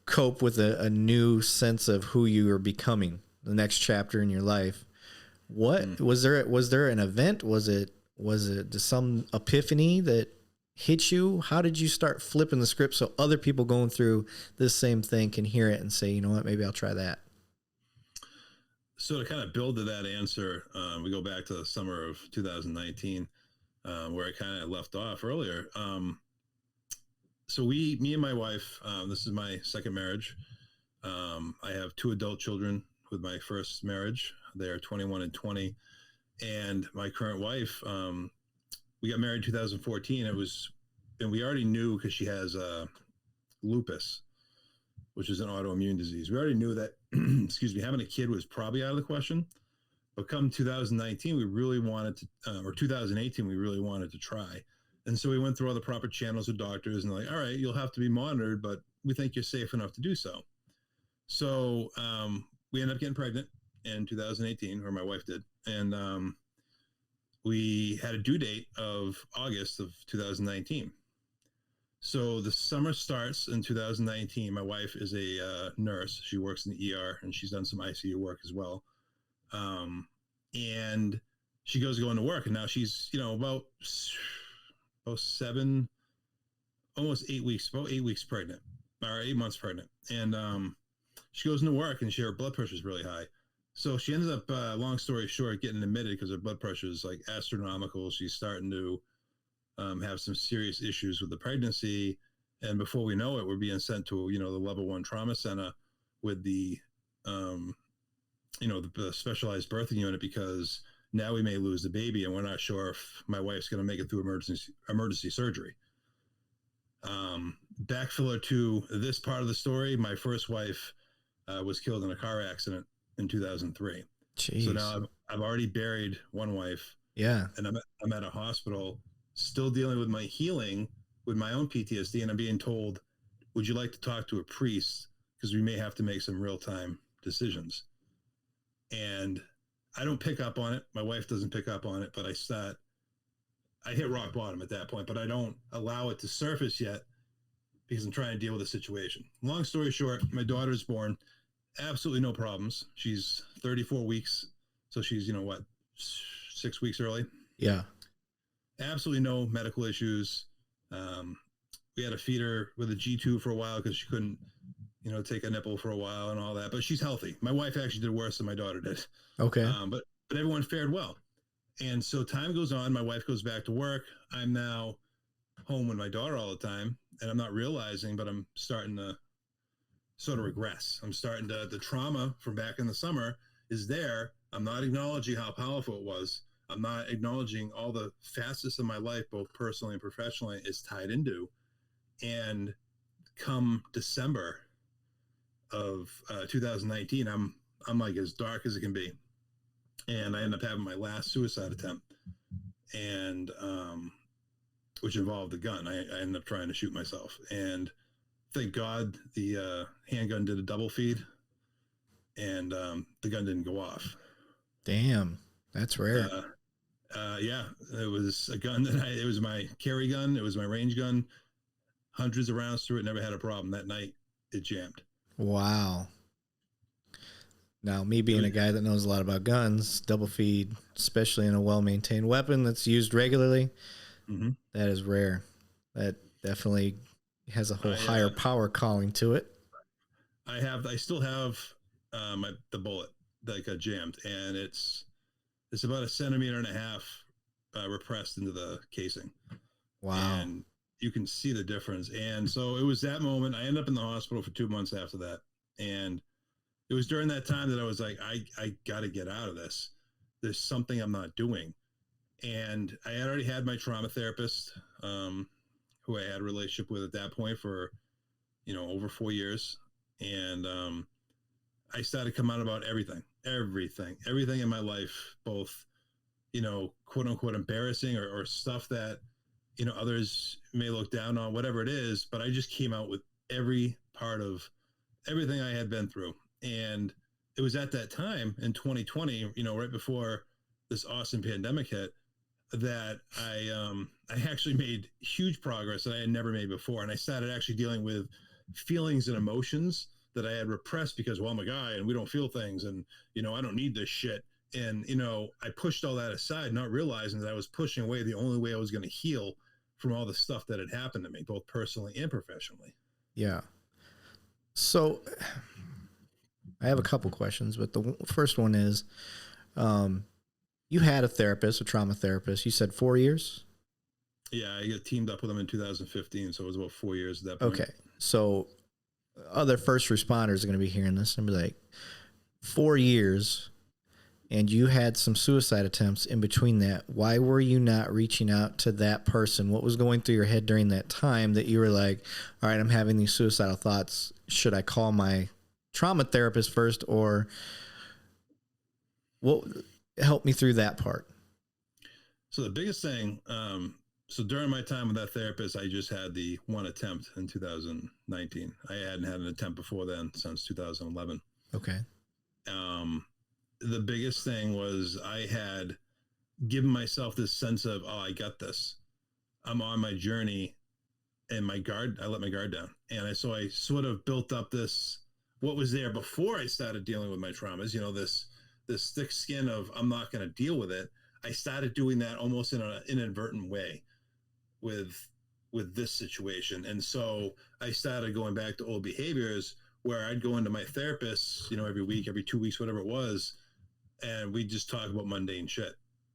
cope with a new sense of who you are becoming, the next chapter in your life. What was there an event? Was it some epiphany that hit you? How did you start flipping the script so other people going through this same thing can hear it and say, you know what, maybe I'll try that? So to kind of build to that answer, we go back to the summer of 2019, where I kind of left off earlier. So me and my wife, this is my second marriage. I have two adult children with my first marriage. They are 21 and 20. And my current wife, we got married in 2014. And we already knew, because she has lupus, which is an autoimmune disease. We already knew that, excuse me, having a kid was probably out of the question. But come 2019, we really wanted to, or 2018, we really wanted to try. And so we went through all the proper channels with doctors, and they're like, all right, you'll have to be monitored, but we think you're safe enough to do so. So we ended up getting pregnant in 2018, or my wife did. And we had a due date of August of 2019. So the summer starts in 2019. My wife is a nurse. She works in the ER, and she's done some ICU work as well. And she goes going to work, and now she's, about 7, almost 8 weeks, about 8 weeks pregnant, or 8 months pregnant. And she goes into work, and her blood pressure is really high. So she ends up, long story short, getting admitted because her blood pressure is like astronomical. She's starting to have some serious issues with the pregnancy. And before we know it, we're being sent to, the level 1 trauma center with the specialized birthing unit, because now we may lose the baby, and we're not sure if my wife's going to make it through emergency surgery. Backfiller to this part of the story, my first wife was killed in a car accident in 2003. Jeez. So now I've already buried one wife. Yeah. And I'm at a hospital still dealing with my healing with my own PTSD. And I'm being told, would you like to talk to a priest? Because we may have to make some real-time decisions. And I don't pick up on it. My wife doesn't pick up on it, but I hit rock bottom at that point, but I don't allow it to surface yet because I'm trying to deal with the situation. Long story short, my daughter's born. Absolutely no problems. She's 34 weeks. So she's, 6 weeks early. Yeah. Absolutely no medical issues. we had to feed her with a G2 for a while because she couldn't, take a nipple for a while and all that. But she's healthy. My wife actually did worse than my daughter did. Okay. But everyone fared well. And so time goes on. My wife goes back to work. I'm now home with my daughter all the time, and I'm not realizing, but I'm starting to sort of regress. I'm starting to, the trauma from back in the summer is there. I'm not acknowledging how powerful it was. I'm not acknowledging all the facets of my life, both personally and professionally, is tied into. And come December of 2019, I'm like as dark as it can be. And I end up having my last suicide attempt, and which involved a gun. I ended up trying to shoot myself, and thank God the handgun did a double feed, and the gun didn't go off. Damn, that's rare. Yeah, it was a gun that it was my carry gun. It was my range gun. Hundreds of rounds through it. Never had a problem. That night, it jammed. Wow. Now, me being a guy that knows a lot about guns, double feed, especially in a well-maintained weapon that's used regularly, that is rare. That definitely has a whole higher power calling to it. I still have the bullet that got jammed, and it's about 1.5 centimeters repressed into the casing. Wow. And you can see the difference. And so it was that moment. I ended up in the hospital for 2 months after that. And it was during that time that I was like, I got to get out of this. There's something I'm not doing. And I had already had my trauma therapist, who I had a relationship with at that point for, over 4 years. And I started coming out about everything in my life, both, quote unquote, embarrassing or stuff that, others may look down on, whatever it is. But I just came out with every part of everything I had been through. And it was at that time in 2020, right before this awesome pandemic hit, that I actually made huge progress that I had never made before. And I started actually dealing with feelings and emotions that I had repressed because, well, I'm a guy and we don't feel things, and, I don't need this shit. And, I pushed all that aside, not realizing that I was pushing away the only way I was going to heal from all the stuff that had happened to me, both personally and professionally. Yeah. So I have a couple questions, but the first one is, you had a therapist, a trauma therapist. You said 4 years? Yeah, I got teamed up with them in 2015, so it was about 4 years at that point. Okay. So other first responders are going to be hearing this and be like, 4 years, and you had some suicide attempts in between that. Why were you not reaching out to that person? What was going through your head during that time that you were like, all right, I'm having these suicidal thoughts. Should I call my trauma therapist first, or what? Help me through that part. So the biggest thing, so during my time with that therapist, I just had the one attempt in 2019. I hadn't had an attempt before then since 2011. Okay. The biggest thing was I had given myself this sense of, oh, I got this. I'm on my journey, and I let my guard down. And I sort of built up this, what was there before I started dealing with my traumas, this thick skin of, I'm not going to deal with it. I started doing that almost in an inadvertent way with this situation. And so I started going back to old behaviors where I'd go into my therapist, every week, every 2 weeks, whatever it was. And we just talk about mundane shit.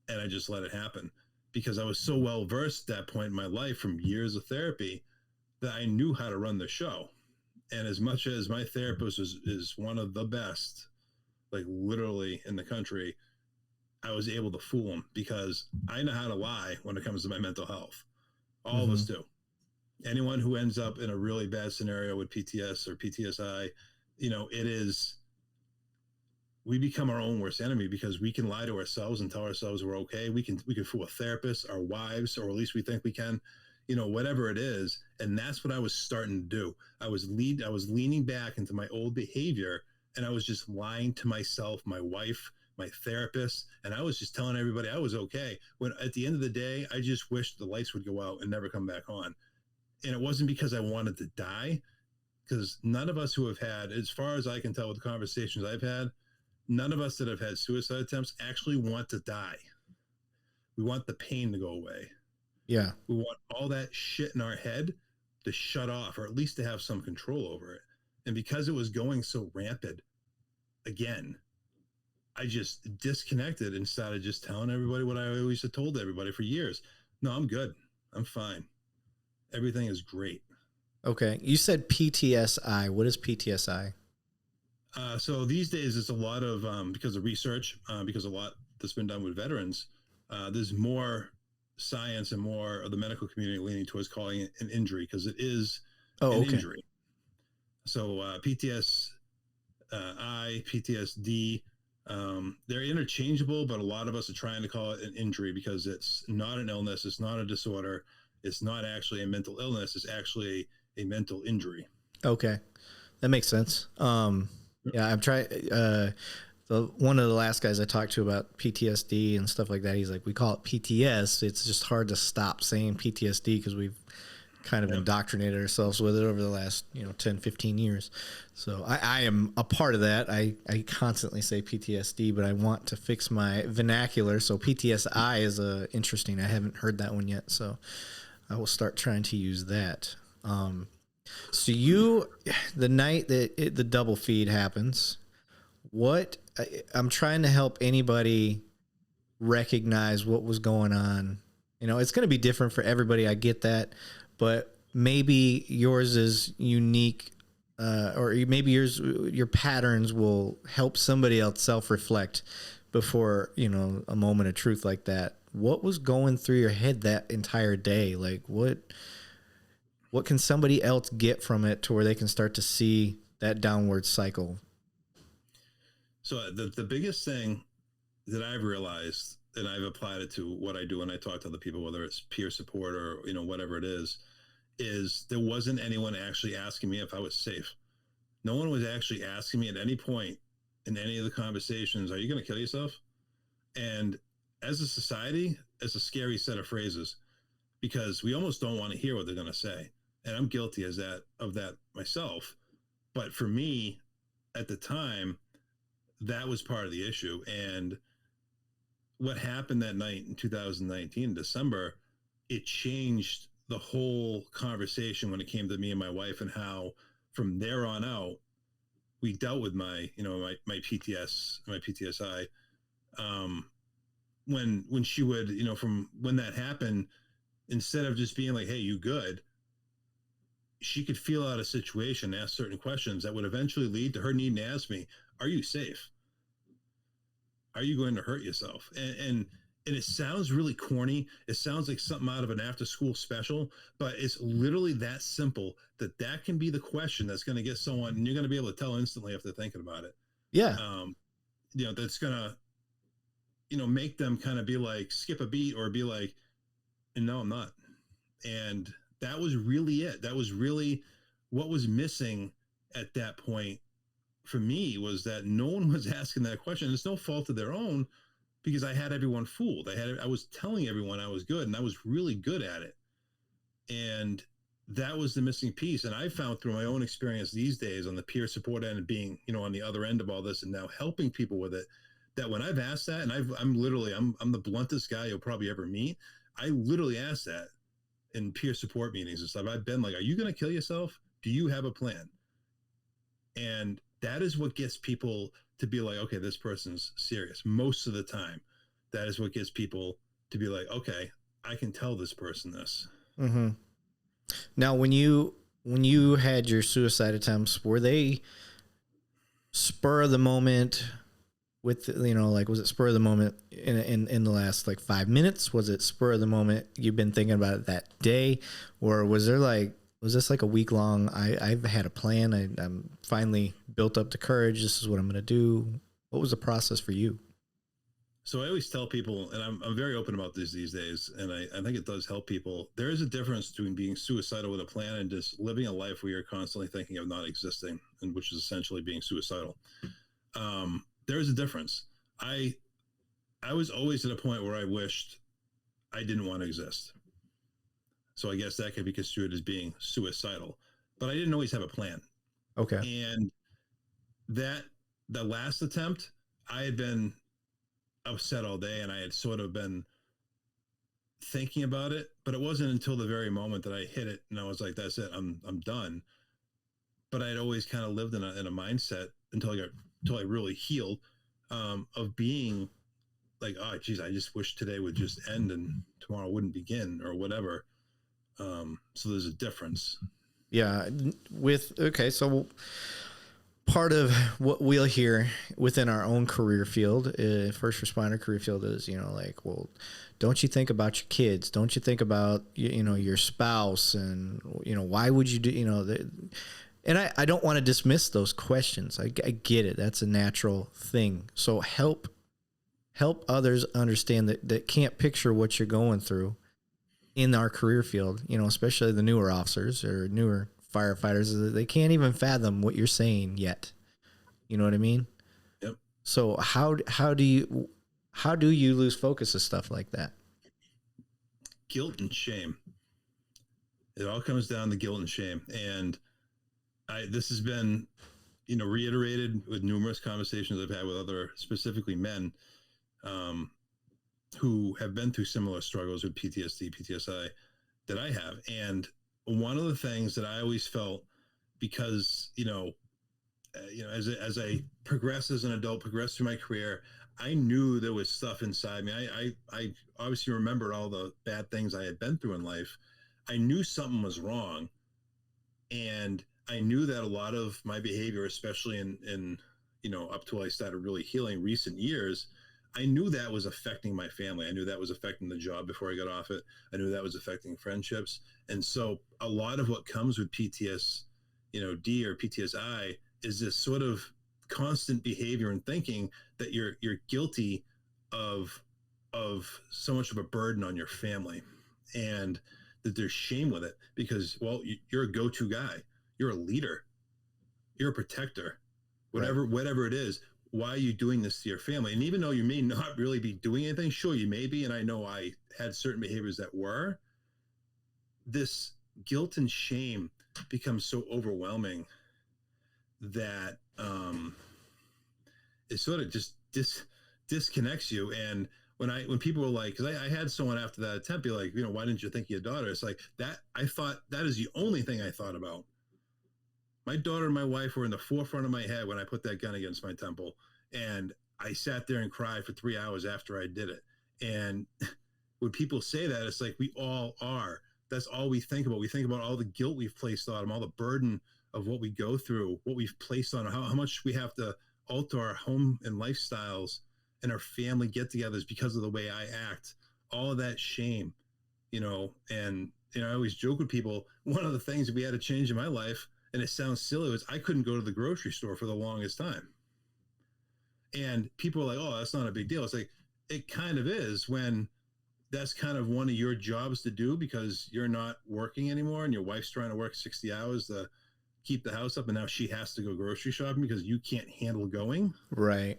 And I just let it happen because I was so well versed at that point in my life from years of therapy that I knew how to run the show. And as much as my therapist is one of the best, like literally in the country, I was able to fool him because I know how to lie when it comes to my mental health. All of us do. Anyone who ends up in a really bad scenario with PTS or PTSI, we become our own worst enemy because we can lie to ourselves and tell ourselves we're okay. We can fool a therapist, our wives, or at least we think we can, whatever it is. And that's what I was starting to do. I was leaning back into my old behavior, and I was just lying to myself, my wife, my therapist, and I was just telling everybody I was okay. When at the end of the day, I just wished the lights would go out and never come back on. And it wasn't because I wanted to die, because none of us who have had, as far as I can tell with the conversations I've had, none of us that have had suicide attempts actually want to die. We want the pain to go away. Yeah. We want all that shit in our head to shut off, or at least to have some control over it. And because it was going so rampant again, I just disconnected and started just telling everybody what I always had told everybody for years. No, I'm good. I'm fine. Everything is great. Okay. You said PTSI. What is PTSI? So these days, it's a lot of, because of research, because a lot that's been done with veterans, there's more science and more of the medical community leaning towards calling it an injury, because it is an injury. So PTSI, PTSD, they're interchangeable, but a lot of us are trying to call it an injury because it's not an illness. It's not a disorder. It's not actually a mental illness. It's actually a mental injury. Okay. That makes sense. Yeah, I'm trying. One of the last guys I talked to about PTSD and stuff like that, he's like, we call it PTS. It's just hard to stop saying PTSD because we've kind of indoctrinated ourselves with it over the last 10, 15 years. So I am a part of that. I constantly say PTSD, but I want to fix my vernacular. So PTSI is interesting. I haven't heard that one yet, so I will start trying to use that. So the night that the double feed happens, I'm trying to help anybody recognize what was going on. It's going to be different for everybody. I get that, but maybe yours is unique, or maybe your patterns will help somebody else self-reflect before, a moment of truth like that. What was going through your head that entire day? Like what can somebody else get from it to where they can start to see that downward cycle? So the biggest thing that I've realized, and I've applied it to what I do when I talk to other people, whether it's peer support or, whatever it is there wasn't anyone actually asking me if I was safe. No one was actually asking me at any point in any of the conversations, are you going to kill yourself? And as a society, it's a scary set of phrases because we almost don't want to hear what they're going to say. And I'm guilty of that myself. But for me, at the time, that was part of the issue. And what happened that night in 2019, December, it changed the whole conversation when it came to me and my wife, and how from there on out, we dealt with my PTSI. When she would, from when that happened, instead of just being like, hey, you good? She could feel out a situation, ask certain questions that would eventually lead to her needing to ask me, are you safe? Are you going to hurt yourself? And it sounds really corny. It sounds like something out of an after school special, but it's literally that simple that can be the question that's going to get someone, and you're going to be able to tell instantly if they're thinking about it. Yeah. That's going to, make them kind of be like, skip a beat or be like, no, I'm not. And that was really it. That was really what was missing at that point for me, was that no one was asking that question. It's no fault of their own, because I had everyone fooled. I was telling everyone I was good, and I was really good at it. And that was the missing piece. And I found through my own experience these days on the peer support end, and being, on the other end of all this and now helping people with it, that when I've asked that, and I'm the bluntest guy you'll probably ever meet. I literally asked that in peer support meetings and stuff. I've been like, are you going to kill yourself? Do you have a plan? And that is what gets people to be like, okay, this person's serious. Most of the time, that is what gets people to be like, okay, I can tell this person this. Mm-hmm. Now, when you had your suicide attempts, were they spur of the moment? With was it spur of the moment in the last 5 minutes? Was it spur of the moment you've been thinking about it that day, or was this a week long? I've had a plan. I'm finally built up the courage. This is what I'm going to do. What was the process for you? So I always tell people, and I'm very open about this these days, and I think it does help people. There is a difference between being suicidal with a plan and just living a life where you're constantly thinking of not existing, and which is essentially being suicidal. There is a difference. I was always at a point where I wished I didn't want to exist. So I guess that could be construed as being suicidal, but I didn't always have a plan. Okay. And the last attempt, I had been upset all day, and I had sort of been thinking about it, but it wasn't until the very moment that I hit it and I was like, that's it, I'm done. But I'd always kind of lived in a mindset until I really healed, of being like, oh geez, I just wish today would just end and tomorrow wouldn't begin or whatever. So there's a difference. Yeah. So part of what we'll hear within our own career field, first responder career field, is, like, well, don't you think about your kids? Don't you think about, your spouse? And, why would you do, and I don't want to dismiss those questions. I get it. That's a natural thing. So help others understand that can't picture what you're going through in our career field, especially the newer officers or newer firefighters. They can't even fathom what you're saying yet. You know what I mean? Yep. So how do you lose focus of stuff like that? Guilt and shame. It all comes down to guilt and shame. And this has been, reiterated with numerous conversations I've had with other, specifically men, who have been through similar struggles with PTSD, PTSI that I have. And one of the things that I always felt, because, as I progressed as an adult, progressed through my career, I knew there was stuff inside me. I obviously remembered all the bad things I had been through in life. I knew something was wrong. And I knew that a lot of my behavior, especially in up till I started really healing recent years, I knew that was affecting my family. I knew that was affecting the job before I got off it. I knew that was affecting friendships. And so a lot of what comes with PTSD or PTSI is this sort of constant behavior and thinking that you're guilty of so much of a burden on your family, and that there's shame with it because, well, you're a go-to guy. You're a leader. You're a protector. Whatever it is. Why are you doing this to your family? And even though you may not really be doing anything, sure, you may be. And I know I had certain behaviors that were. This guilt and shame becomes so overwhelming that it sort of just disconnects you. And when people were like, because I had someone after that attempt be like, why didn't you think of your daughter? It's like that. I thought that is the only thing I thought about. My daughter and my wife were in the forefront of my head when I put that gun against my temple. And I sat there and cried for 3 hours after I did it. And when people say that, it's like we all are. That's all we think about. We think about all the guilt we've placed on them, all the burden of what we go through, what we've placed on them, how much we have to alter our home and lifestyles and our family get-togethers because of the way I act. All of that shame, and I always joke with people, one of the things that we had to change in my life, and it sounds silly, was I couldn't go to the grocery store for the longest time. And people are like, oh, that's not a big deal. It's like, it kind of is when that's kind of one of your jobs to do because you're not working anymore and your wife's trying to work 60 hours to keep the house up, and now she has to go grocery shopping because you can't handle going. Right.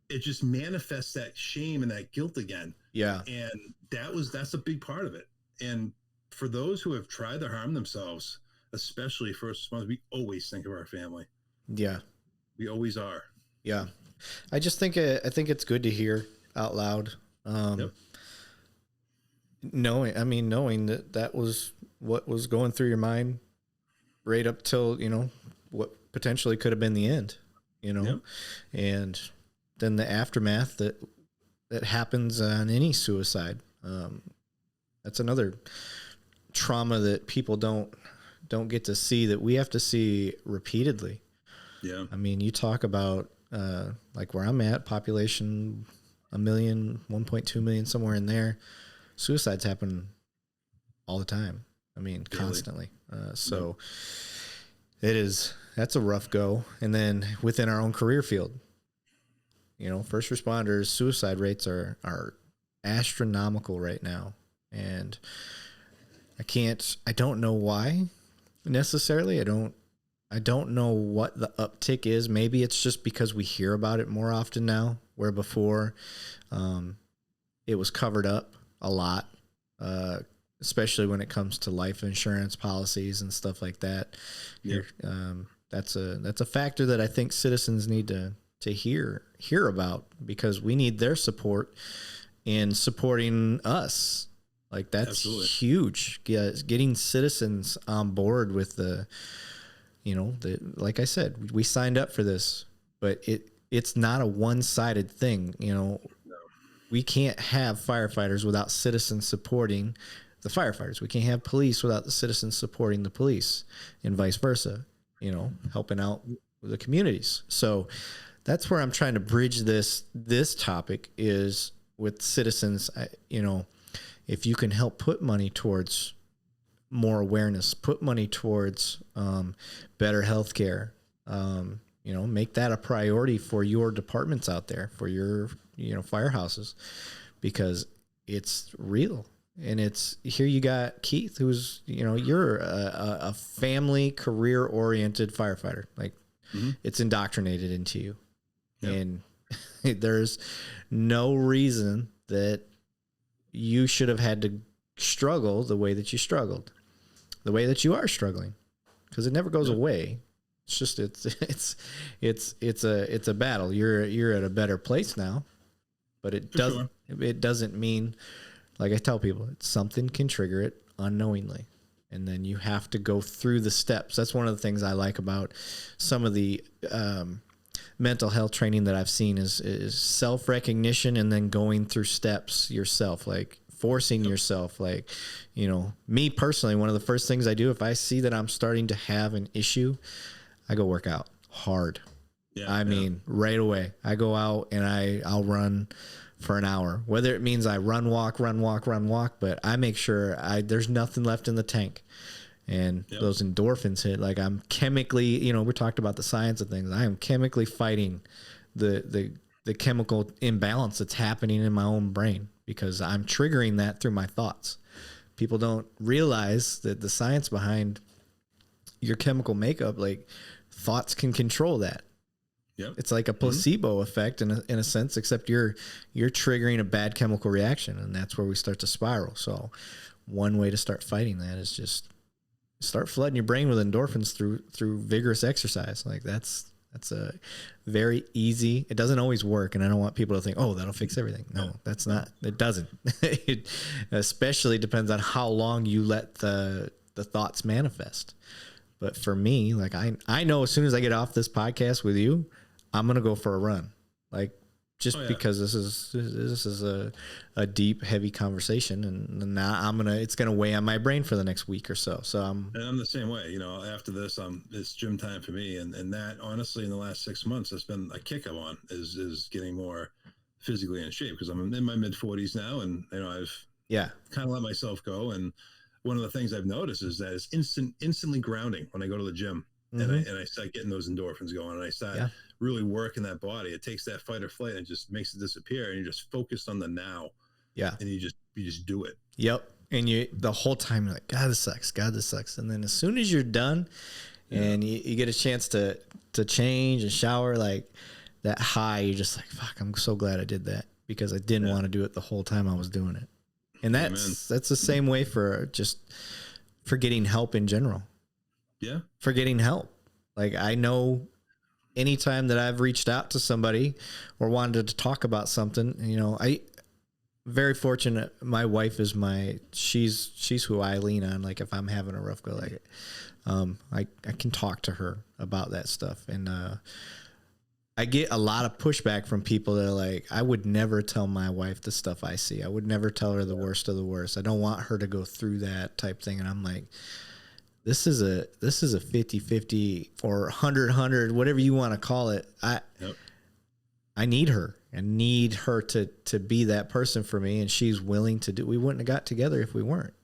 It just manifests that shame and that guilt again. Yeah. And that's a big part of it. And for those who have tried to harm themselves, especially first responders, we always think of our family. Yeah. We always are. Yeah. I think it's good to hear out loud. Yep. Knowing that was what was going through your mind right up till, what potentially could have been the end, Yep. And then the aftermath that happens on any suicide. That's another trauma that people don't get to see, that we have to see repeatedly. Yeah. I mean, you talk about, like where I'm at, population 1 million, 1.2 million, somewhere in there. Suicides happen all the time. I mean, daily. Constantly. So that's a rough go. And then within our own career field, first responders, suicide rates are astronomical right now. And I don't know why necessarily. I don't know what the uptick is. Maybe it's just because we hear about it more often now, where before it was covered up a lot, especially when it comes to life insurance policies and stuff like that. Yeah. That's a factor that I think citizens need to hear about, because we need their support in supporting us Like that's Absolutely. huge. Getting citizens on board with like I said, we signed up for this, but it's not a one-sided thing. We can't have firefighters without citizens supporting the firefighters. We can't have police without the citizens supporting the police, and vice versa, helping out the communities. So that's where I'm trying to bridge this topic is with citizens. If you can help put money towards more awareness, put money towards better healthcare, make that a priority for your departments out there, for your firehouses, because it's real. And it's here. You got Keith, who's you're a family career oriented firefighter. Like it's indoctrinated into you, and there's no reason that you should have had to struggle the way that you struggled, the way that you are struggling, because it never goes away. It's just it's a battle. You're at a better place now, but it doesn't mean, like I tell people, something can trigger it unknowingly, and then you have to go through the steps. That's one of the things I like about some of the mental health training that I've seen is self-recognition, and then going through steps yourself, like forcing yourself. Like, me personally, one of the first things I do if I see that I'm starting to have an issue, I go work out hard. I mean, right away. I go out and I'll run for an hour, whether it means I run, walk, but I make sure there's nothing left in the tank. And those endorphins hit, like I'm chemically, we talked about the science of things. I am chemically fighting the chemical imbalance that's happening in my own brain, because I'm triggering that through my thoughts. People don't realize that the science behind your chemical makeup, like thoughts can control that. It's like a placebo effect in a sense, except you're triggering a bad chemical reaction, and that's where we start to spiral. So one way to start fighting that is just start flooding your brain with endorphins through vigorous exercise. Like that's a very easy. It doesn't always work, and I don't want people to think, oh, that'll fix everything. No, that's not. It doesn't. It especially depends on how long you let the thoughts manifest. But for me, like I know as soon as I get off this podcast with you, I'm gonna go for a run. Like because this is a deep, heavy conversation, and now it's gonna weigh on my brain for the next week or so. So I'm the same way. After this, it's gym time for me, and that honestly, in the last 6 months, that's been a kick I'm on is getting more physically in shape, because I'm in my mid 40s now, and I've kind of let myself go. And one of the things I've noticed is that it's instantly grounding when I go to the gym, and I start getting those endorphins going, and I start really working that body. It takes that fight or flight and just makes it disappear, and you're just focused on the now. And you just do it. And the whole time you're like, God, this sucks. And then as soon as you're done and you get a chance to change and shower, like that high, you're just like, fuck, I'm so glad I did that, because I didn't want to do it the whole time I was doing it. And that's the same way for getting help in general. For getting help. Like I know anytime that I've reached out to somebody or wanted to talk about something, I very fortunate. My wife is she's who I lean on. Like if I'm having a rough go, like, I can talk to her about that stuff. And, I get a lot of pushback from people that are like, I would never tell my wife the stuff I see. I would never tell her the worst of the worst. I don't want her to go through that type thing. And I'm like, this is a 50-50 or 100-100, whatever you want to call it. I need her. I need her to be that person for me, and she's willing to do. We wouldn't have got together if we weren't.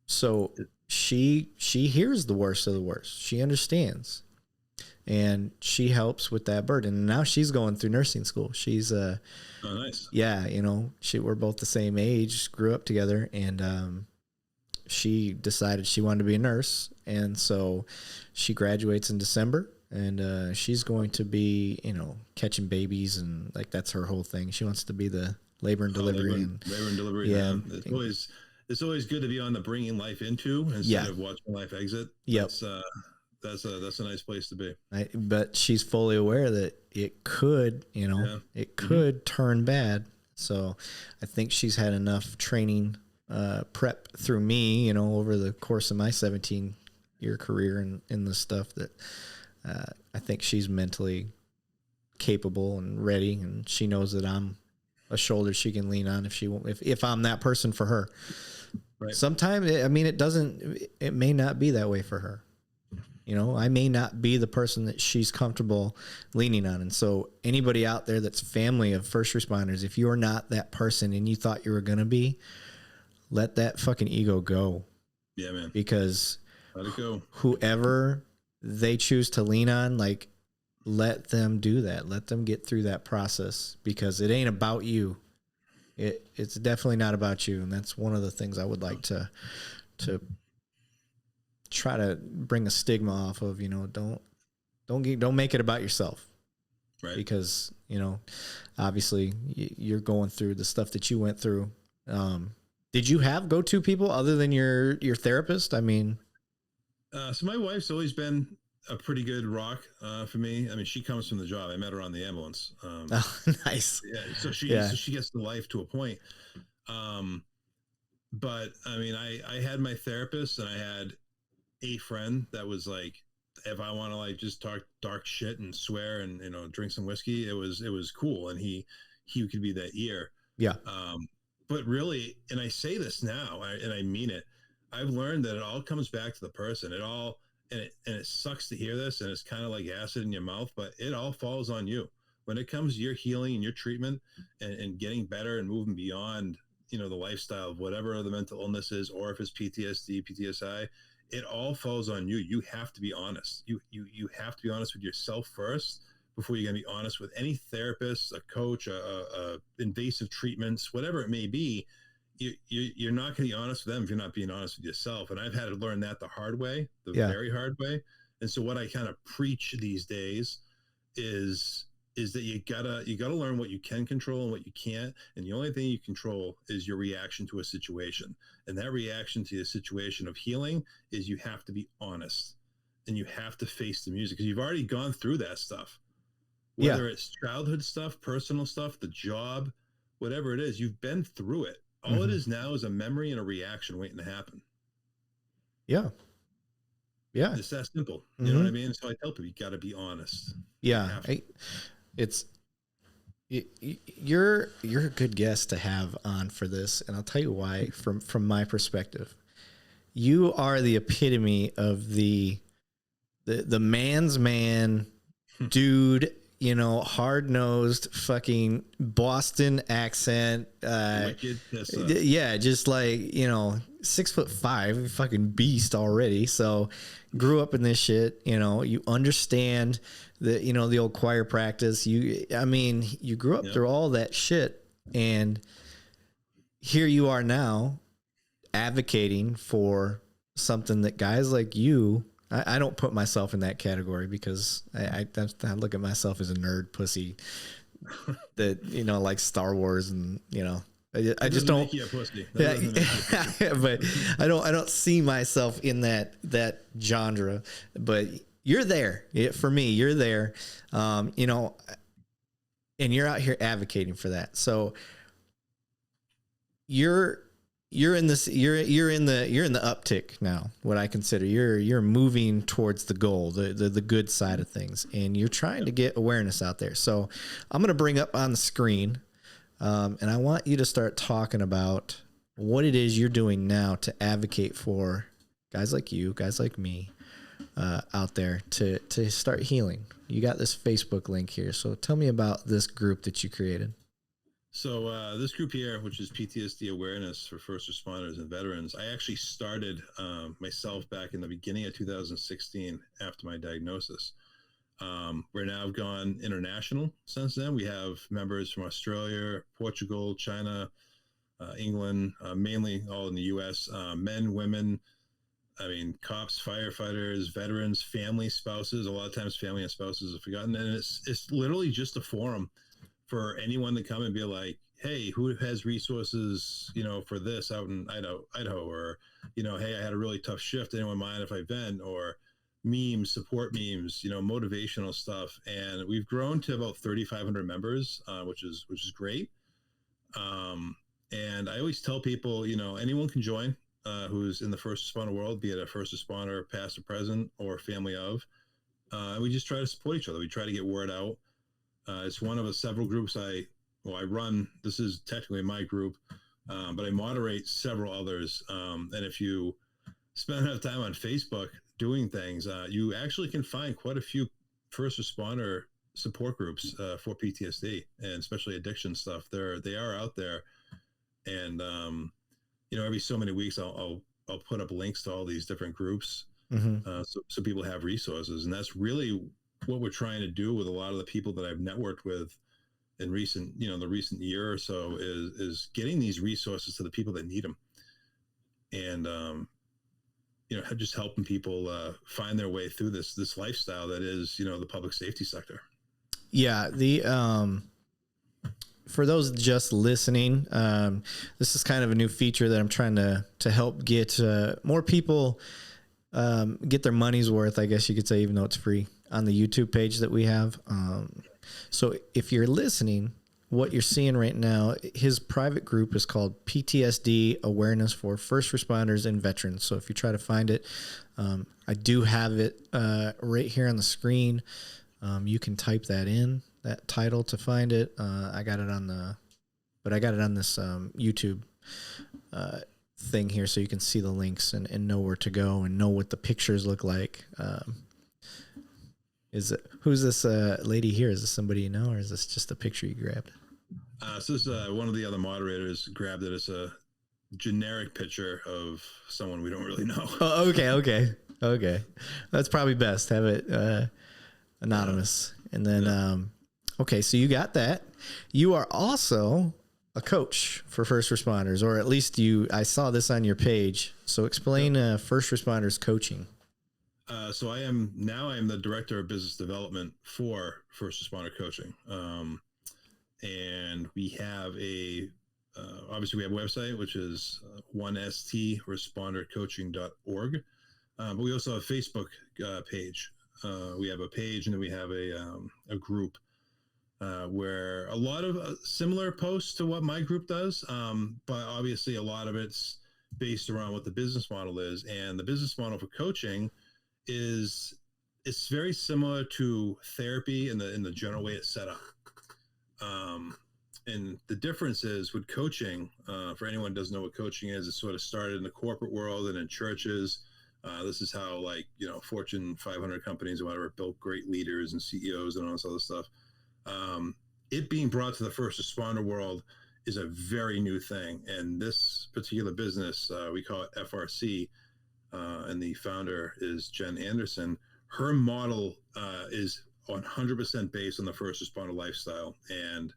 So she hears the worst of the worst. She understands, and she helps with that burden. Now she's going through nursing school. She's oh, nice. We're both the same age, grew up together, and she decided she wanted to be a nurse, and so she graduates in December. And she's going to be, catching babies, and like that's her whole thing. She wants to be the labor and delivery. Labor and delivery. Yeah, it's always good to be on the bringing life into instead of watching life exit. That's a nice place to be. But she's fully aware that it could, could turn bad. So I think she's had enough training, prep through me, over the course of my 17-year career in this stuff that I think she's mentally capable and ready, and she knows that I'm a shoulder she can lean on if I'm that person for her. Right. Sometimes, it may not be that way for her. I may not be the person that she's comfortable leaning on. And so anybody out there that's family of first responders, if you're not that person and you thought you were going to be, let that fucking ego go. Yeah, man. Because let it go. Whoever they choose to lean on, like, let them do that. Let them get through that process, because it ain't about you. It's definitely not about you. And that's one of the things I would like to try to bring a stigma off of. Don't make it about yourself. Right. Because, obviously you're going through the stuff that you went through. Did you have go-to people other than your therapist? I mean, so my wife's always been a pretty good rock for me. I mean, she comes from the job. I met her on the ambulance. Oh, nice. Yeah. So she gets to life to a point. But I mean, I had my therapist, and I had a friend that was like, if I want to like just talk dark shit and swear and drink some whiskey, it was cool, and he could be that ear. Yeah. But really, and I say this now, and I mean it, I've learned that it all comes back to the person. And it sucks to hear this, and it's kind of like acid in your mouth, but it all falls on you when it comes to your healing and your treatment and getting better and moving beyond the lifestyle of whatever the mental illness is, or if it's PTSD, PTSI. It all falls on you. You have to be honest. You have to be honest with yourself first before you're going to be honest with any therapist, a coach, a invasive treatments, whatever it may be. You're not going to be honest with them if you're not being honest with yourself. And I've had to learn that the hard way, very hard way. And so what I kind of preach these days is that you gotta learn what you can control and what you can't. And the only thing you control is your reaction to a situation. And that reaction to the situation of healing is you have to be honest, and you have to face the music, because you've already gone through that stuff. Whether it's childhood stuff, personal stuff, the job, whatever it is, you've been through it. All it is now is a memory and a reaction waiting to happen. Yeah. Yeah. It's that simple. You know what I mean? So I tell people, you got to be honest. Yeah. You're a good guest to have on for this. And I'll tell you why, from my perspective. You are the epitome of the man's man dude, hard-nosed fucking Boston accent. Yeah, just like, 6'5", fucking beast already. So grew up in this shit, you understand the old choir practice. You grew up through all that shit, and here you are now advocating for something that guys like you, I don't put myself in that category, because I look at myself as a nerd pussy that, like Star Wars, and, I just don't. But I don't see myself in that genre. But you're there. For me, you're there. And you're out here advocating for that. So you're in this. You're in the uptick now. What I consider you're moving towards the goal, the good side of things, and you're trying to get awareness out there. So I'm going to bring up on the screen. And I want you to start talking about what it is you're doing now to advocate for guys like you, guys like me, out there to start healing. You got this Facebook link here. So tell me about this group that you created. So this group here, which is PTSD Awareness for First Responders and Veterans, I actually started myself back in the beginning of 2016 after my diagnosis. We're now gone international since then. We have members from Australia, Portugal, China, England, mainly all in the U.S., men, women, cops, firefighters, veterans, family, spouses. A lot of times family and spouses are forgotten. And it's literally just a forum for anyone to come and be like, hey, who has resources, for this out in Idaho, or, hey, I had a really tough shift. Anyone mind if I vent? Or memes, support memes, motivational stuff. And we've grown to about 3,500 members, which is great. And I always tell people, anyone can join who's in the first responder world, be it a first responder, past or present, or family of. And we just try to support each other. We try to get word out. It's one of the several groups I run. This is technically my group, but I moderate several others. And if you spend enough time on Facebook doing things, you actually can find quite a few first responder support groups for PTSD and especially addiction stuff. They are out there, and every so many weeks I'll put up links to all these different groups, so people have resources, and that's really what we're trying to do with a lot of the people that I've networked with in the recent year or so is getting these resources to the people that need them, and just helping people find their way through this lifestyle that is the public safety sector. Yeah, for those just listening, this is kind of a new feature that I'm trying to help get more people get their money's worth, I guess you could say, even though it's free, on the YouTube page that we have. So if you're listening, what you're seeing right now, his private group is called PTSD Awareness for First Responders and Veterans. So if you try to find it, I do have it right here on the screen. You can type that in, that title, to find it. I got it on this YouTube thing here, so you can see the links and know where to go and know what the pictures look like. Who's this lady here? Is this somebody you know, or is this just a picture you grabbed? So this is one of the other moderators grabbed it as a generic picture of someone we don't really know. Oh, okay. That's probably best. Have it anonymous. And then, okay, so you got that. You are also a coach for first responders, or at least I saw this on your page. So explain first responders coaching. So I am the director of business development for first responder coaching. And we have obviously we have a website, which is 1strespondercoaching.org. But we also have a Facebook page. We have a page, and then we have a group where a lot of similar posts to what my group does. But obviously a lot of it's based around what the business model is. And the business model for coaching it's very similar to therapy in the general way it's set up. And the difference is with coaching, for anyone who doesn't know what coaching is, it sort of started in the corporate world and in churches. This is how Fortune 500 companies or whatever built great leaders and CEOs and all this other stuff. It being brought to the first responder world is a very new thing. And this particular business, we call it FRC, and the founder is Jen Anderson. Her model is 100% based on the first responder lifestyle. And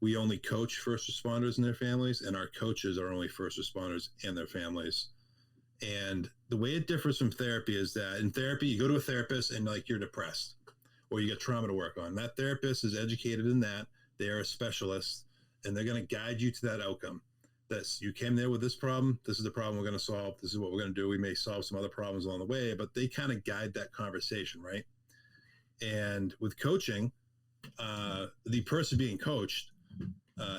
we only coach first responders and their families, and our coaches are only first responders and their families. And the way it differs from therapy is that in therapy, you go to a therapist and you're depressed or you got trauma to work on. That therapist is educated in that. They are a specialist, and they're going to guide you to that outcome. You came there with this problem. This is the problem we're going to solve. This is what we're going to do. We may solve some other problems along the way, but they kind of guide that conversation, right? And with coaching, the person being coached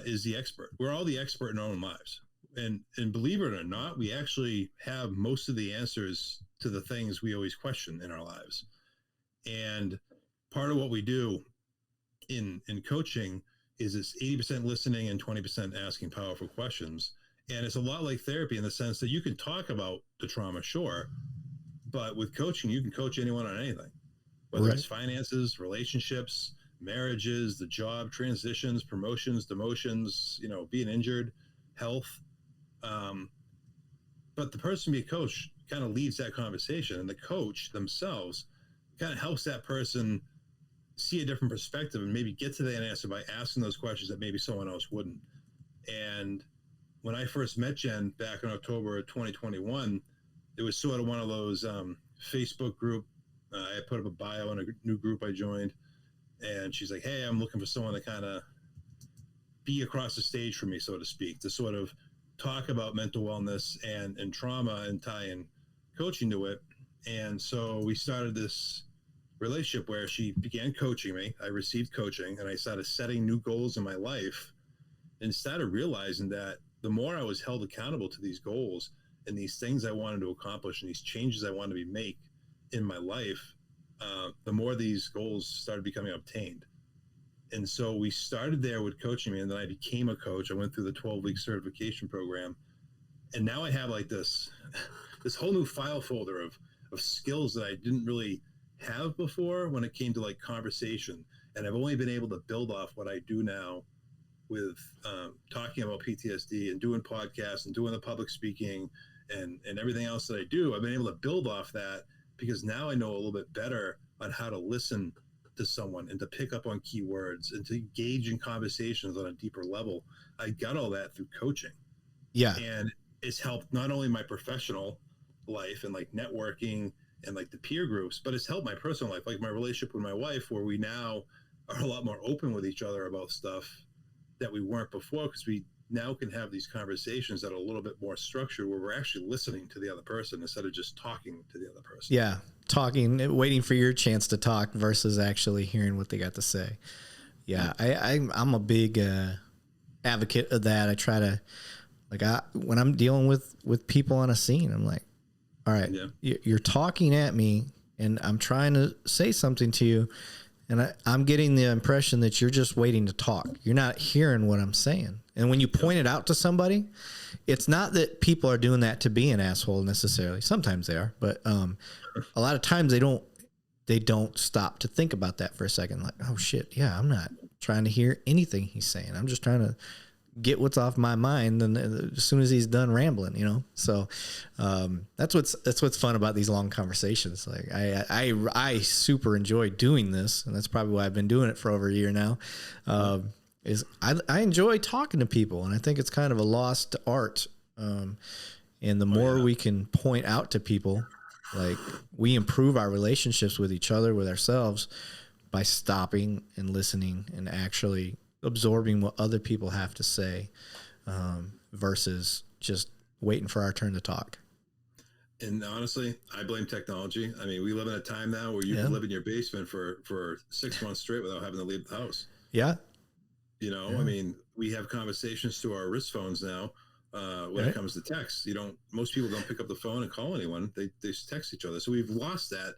is the expert. We're all the expert in our own lives. And believe it or not, we actually have most of the answers to the things we always question in our lives. And part of what we do in coaching is it's 80% listening and 20% asking powerful questions. And it's a lot like therapy in the sense that you can talk about the trauma, sure, but with coaching, you can coach anyone on anything, whether it's finances, relationships, marriages, the job, transitions, promotions, demotions, being injured, health. But the person being coached kind of leads that conversation, and the coach themselves kind of helps that person see a different perspective and maybe get to that answer by asking those questions that maybe someone else wouldn't. And when I first met Jen back in October of 2021, it was sort of one of those Facebook group. I put up a bio in a new group I joined, and she's like, hey, I'm looking for someone to kind of be across the stage for me, so to speak, to sort of talk about mental wellness and trauma and tie in coaching to it. And so we started this relationship where she began coaching me. I received coaching, and I started setting new goals in my life. and started realizing that the more I was held accountable to these goals and these things I wanted to accomplish and these changes I wanted to make in my life, the more these goals started becoming obtained. And so we started there with coaching me, and then I became a coach. I went through the 12-week certification program, and now I have like this whole new file folder of skills that I didn't really have before when it came to like conversation. And I've only been able to build off what I do now with talking about PTSD and doing podcasts and doing the public speaking and everything else that I do. I've been able to build off that because now I know a little bit better on how to listen to someone and to pick up on keywords and to engage in conversations on a deeper level. I got all that through coaching. Yeah. And it's helped not only my professional life and like networking and like the peer groups, but it's helped my personal life, like my relationship with my wife, where we now are a lot more open with each other about stuff that we weren't before, because we now can have these conversations that are a little bit more structured, where we're actually listening to the other person instead of just talking to the other person. Yeah. Talking, waiting for your chance to talk versus actually hearing what they got to say. Yeah. I'm a big advocate of that. I try to, like, when I'm dealing with people on a scene, I'm like, all right, you're talking at me and I'm trying to say something to you. And I'm getting the impression that you're just waiting to talk. You're not hearing what I'm saying. And when you point it out to somebody, it's not that people are doing that to be an asshole necessarily. Sometimes they are, but a lot of times they don't stop to think about that for a second. Like, oh shit, yeah, I'm not trying to hear anything he's saying. I'm just trying to get what's off my mind. And as soon as he's done rambling, you know, so that's what's fun about these long conversations. Like I super enjoy doing this, and that's probably why I've been doing it for over a year now. Is I enjoy talking to people, and I think it's kind of a lost art. And the more we can point out to people, like, we improve our relationships with each other, with ourselves, by stopping and listening and actually absorbing what other people have to say, versus just waiting for our turn to talk. And honestly, I blame technology. I mean, we live in a time now where you can live in your basement for 6 months straight without having to leave the house. Yeah. You know, I mean, we have conversations through our wrist phones now. When it comes to text, most people don't pick up the phone and call anyone. They just text each other. So we've lost that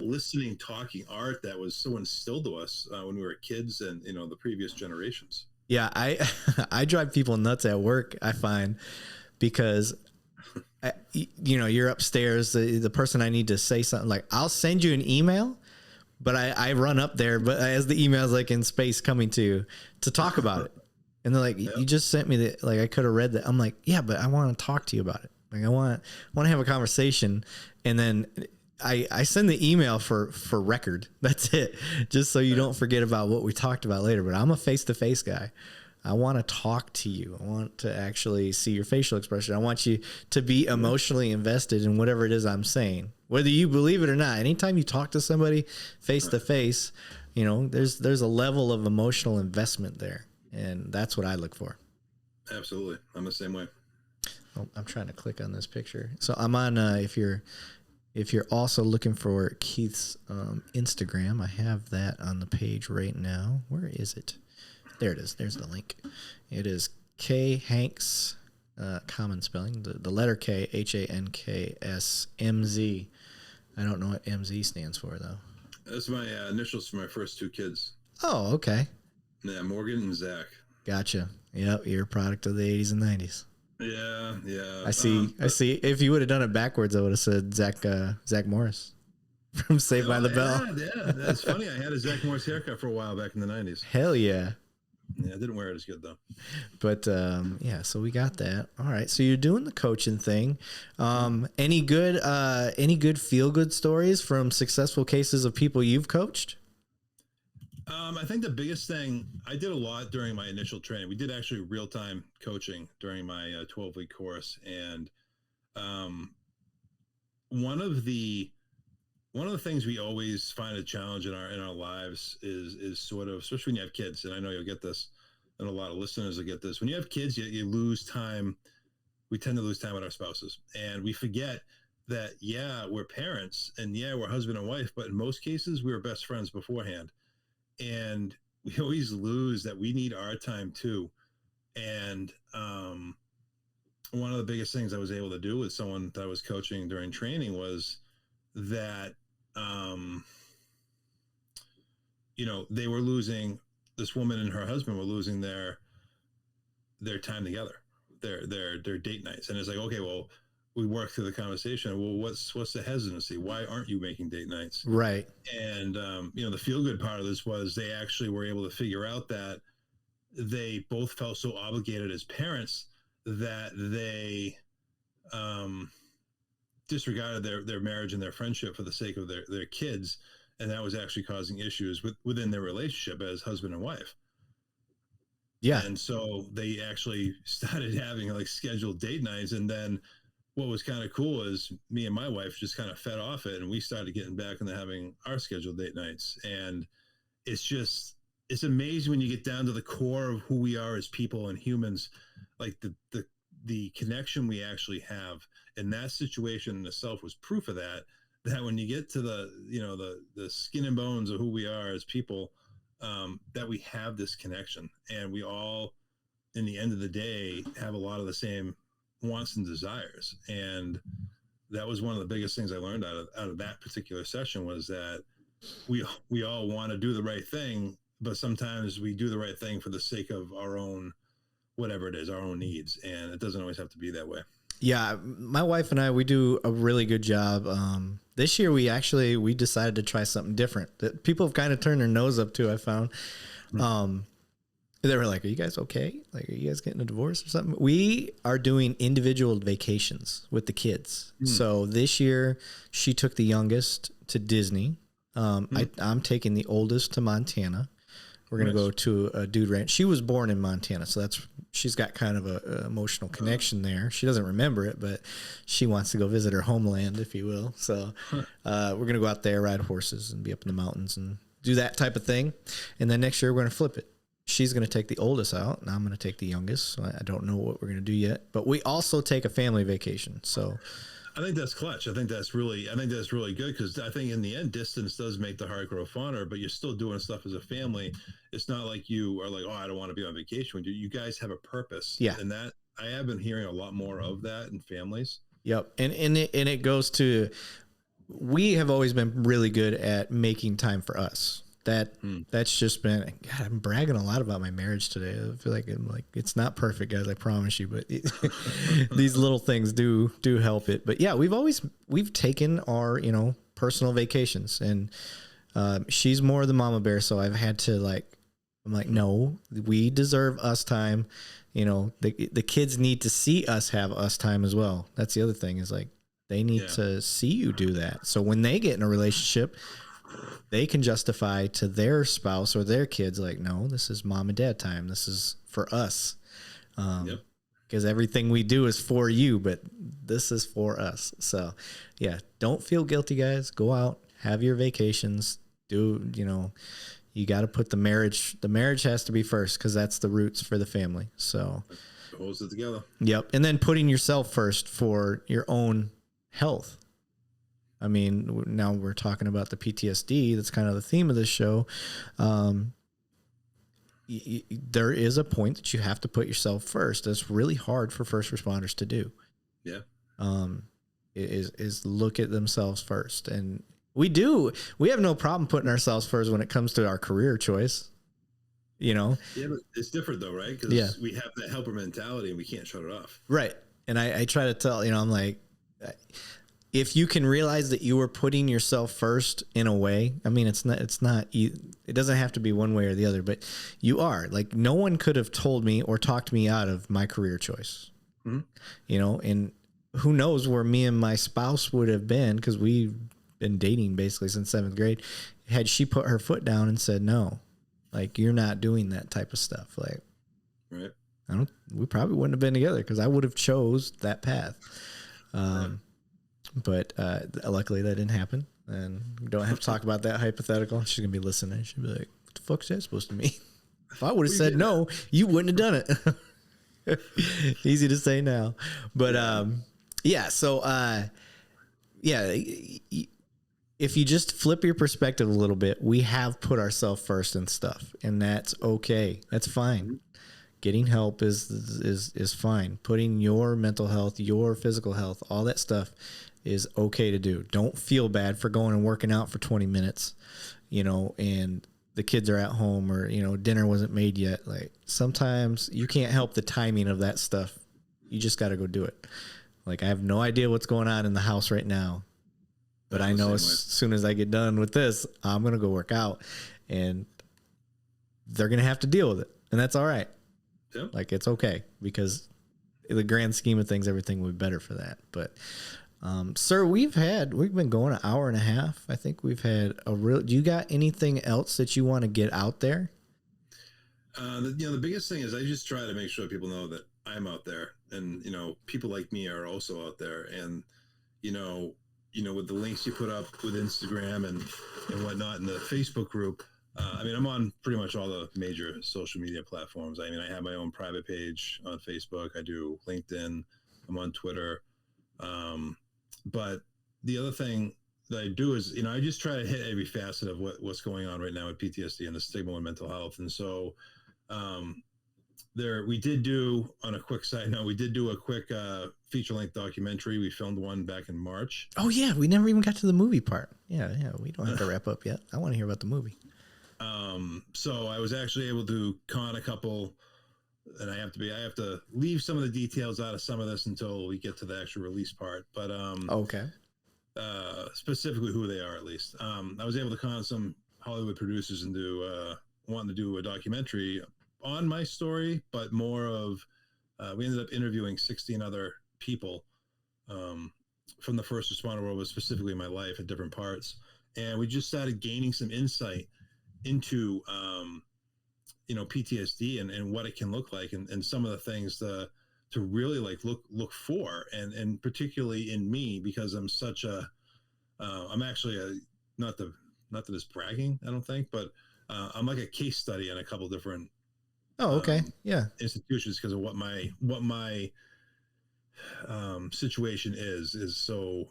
listening, talking art that was so instilled to us when we were kids and, the previous generations. Yeah. I drive people nuts at work, I find, because you're upstairs, the person I need to say something, like, I'll send you an email, but I run up there, but as the email's like in space coming to talk about it. And they're like, you just sent me that. Like, I could have read that. I'm like, yeah, but I want to talk to you about it. Like, I want to have a conversation. And then I send the email for record. That's it. Just so you don't forget about what we talked about later. But I'm a face-to-face guy. I want to talk to you. I want to actually see your facial expression. I want you to be emotionally invested in whatever it is I'm saying, whether you believe it or not. Anytime you talk to somebody face to face, there's a level of emotional investment there. And that's what I look for. Absolutely. I'm the same way. Oh, I'm trying to click on this picture. So I'm on, if you're also looking for Keith's Instagram, I have that on the page right now. Where is it? There it is. There's the link. It is K Hanks, common spelling, the letter K, HANKSMZ. I don't know what MZ stands for, though. That's my initials for my first two kids. Oh, okay. Yeah, Morgan and Zach. Gotcha. Yep, you're a product of the 80s and 90s. Yeah. I see. If you would have done it backwards, I would have said Zach Morris from Saved by the Bell. Yeah. That's funny. I had a Zach Morris haircut for a while back in the 90s. Hell yeah. Yeah, I didn't wear it as good, though. But, so we got that. All right. So you're doing the coaching thing. Any good feel-good stories from successful cases of people you've coached? I think the biggest thing, I did a lot during my initial training. We did actually real-time coaching during my 12-week course. And one of the things we always find a challenge in our lives is sort of, especially when you have kids, and I know you'll get this, and a lot of listeners will get this. When you have kids, you lose time. We tend to lose time with our spouses, and we forget that, we're parents, and we're husband and wife, but in most cases, we were best friends beforehand. And we always lose that we need our time too. And one of the biggest things I was able to do with someone that I was coaching during training was that, they were losing, this woman and her husband were losing their time together, their date nights. And it's like, okay, well, we worked through the conversation. Well, what's the hesitancy? Why aren't you making date nights? Right. And, the feel good part of this was they actually were able to figure out that they both felt so obligated as parents that they disregarded their marriage and their friendship for the sake of their kids. And that was actually causing issues within their relationship as husband and wife. Yeah. And so they actually started having like scheduled date nights. And then what was kind of cool is me and my wife just kind of fed off it, and we started getting back into having our scheduled date nights. And it's amazing when you get down to the core of who we are as people and humans, like the connection we actually have. And that situation in itself was proof of that when you get to the skin and bones of who we are as people, that we have this connection, and we all, in the end of the day, have a lot of the same wants and desires. And that was one of the biggest things I learned out of that particular session, was that we all want to do the right thing, but sometimes we do the right thing for the sake of our own, whatever it is, our own needs. And it doesn't always have to be that way. Yeah. My wife and I, we do a really good job. This year we decided to try something different that people have kind of turned their nose up to, I found. They were like, are you guys okay? Like, are you guys getting a divorce or something? We are doing individual vacations with the kids. So this year she took the youngest to Disney. I'm taking the oldest to Montana. We're going to go to a dude ranch. She was born in Montana, so she's got kind of a emotional connection there. She doesn't remember it, but she wants to go visit her homeland, if you will. So we're going to go out there, ride horses, and be up in the mountains and do that type of thing. And then next year we're going to flip it. She's going to take the oldest out, and I'm going to take the youngest. So I don't know what we're going to do yet, but we also take a family vacation. So I think that's clutch. I think that's really good, because I think in the end, distance does make the heart grow fonder, but you're still doing stuff as a family. It's not like you are like, oh, I don't want to be on vacation. You guys have a purpose. Yeah. And that, I have been hearing a lot more of that in families. Yep. And it goes to, we have always been really good at making time for us. That's just been, God, I'm bragging a lot about my marriage today. I feel like it's not perfect, guys, I promise you, but these little things do help it. But yeah, we've taken our, personal vacations, and she's more the mama bear. So I've had to I'm like, no, we deserve us time. The kids need to see us have us time as well. That's the other thing, is like, they need to see you do that. So when they get in a relationship, they can justify to their spouse or their kids, like, no, this is mom and dad time. This is for us. Because everything we do is for you, but this is for us. So yeah, don't feel guilty, guys. Go out, have your vacations. You got to put the marriage has to be first, because that's the roots for the family. So it holds it together. Yep. And then putting yourself first for your own health. I mean, now we're talking about the PTSD. That's kind of the theme of this show. There is a point that you have to put yourself first. That's really hard for first responders to do. Yeah. Is look at themselves first. And we have no problem putting ourselves first when it comes to our career choice. Yeah, but it's different though, right? Because we have that helper mentality and we can't shut it off. Right. And I try to tell, I'm like, if you can realize that you were putting yourself first in a way, I mean, it doesn't have to be one way or the other, but you are. Like, no one could have told me or talked me out of my career choice. And who knows where me and my spouse would have been, because we've been dating basically since 7th grade, had she put her foot down and said, no, like, you're not doing that type of stuff. Like, right. We probably wouldn't have been together, because I would have chose that path. But luckily that didn't happen, and we don't have to talk about that hypothetical. She's gonna be listening. She'll be like, "What the fuck's that supposed to mean?" If I would have said no, you wouldn't have done it. Easy to say now, but yeah. So if you just flip your perspective a little bit, we have put ourselves first in stuff, and that's okay. That's fine. Getting help is fine. Putting your mental health, your physical health, all that stuff is okay to do. Don't feel bad for going and working out for 20 minutes, and the kids are at home, or, dinner wasn't made yet. Like, sometimes you can't help the timing of that stuff. You just got to go do it. Like, I have no idea what's going on in the house right now, but I know as soon as I get done with this, I'm going to go work out, and they're going to have to deal with it. And that's all right. Yep. Like, it's okay, because in the grand scheme of things, everything will be better for that. But, sir, we've been going an hour and a half. I think we've had do you got anything else that you want to get out there? The biggest thing is I just try to make sure people know that I'm out there, and, people like me are also out there. And, with the links you put up with Instagram and whatnot, in the Facebook group, I'm on pretty much all the major social media platforms. I have my own private page on Facebook. I do LinkedIn. I'm on Twitter. But the other thing that I do is, I just try to hit every facet of what's going on right now with PTSD and the stigma and mental health. And so, we did do, on a quick side note, we did do a quick feature-length documentary. We filmed one back in March. Oh yeah, we never even got to the movie part. Yeah, we don't have to wrap up yet. I want to hear about the movie. So I was actually able to con a couple, and I have to leave some of the details out of some of this until we get to the actual release part. But okay, specifically who they are, at least. I was able to con some Hollywood producers into wanting to do a documentary on my story, but more of we ended up interviewing 16 other people from the first responder world, but specifically my life at different parts, and we just started gaining some insight into PTSD and what it can look like, and some of the things to really look for, and particularly in me, because I'm such I'm actually not that it's bragging, I don't think, but I'm like a case study in a couple different institutions, because of what my situation is so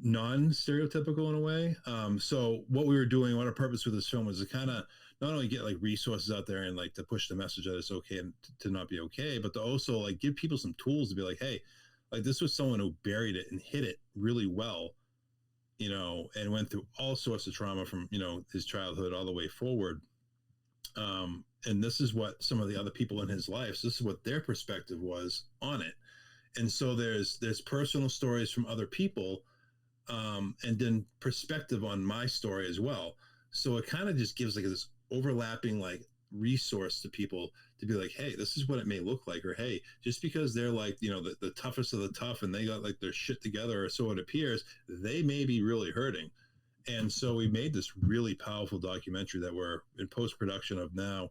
non-stereotypical in a way. So what we were doing, what our purpose with this film was to kind of not only get resources out there and to push the message that it's okay and to not be okay, but to also give people some tools to be like, hey, this was someone who buried it and hid it really well, and went through all sorts of trauma from, his childhood all the way forward. And this is what some of the other people in his life, so this is what their perspective was on it. And so there's personal stories from other people, and then perspective on my story as well. So it kind of just gives this overlapping resource to people to be like, hey, this is what it may look like, or hey, just because they're the toughest of the tough and they got their shit together, or so it appears, they may be really hurting. And so we made this really powerful documentary that we're in post-production of now,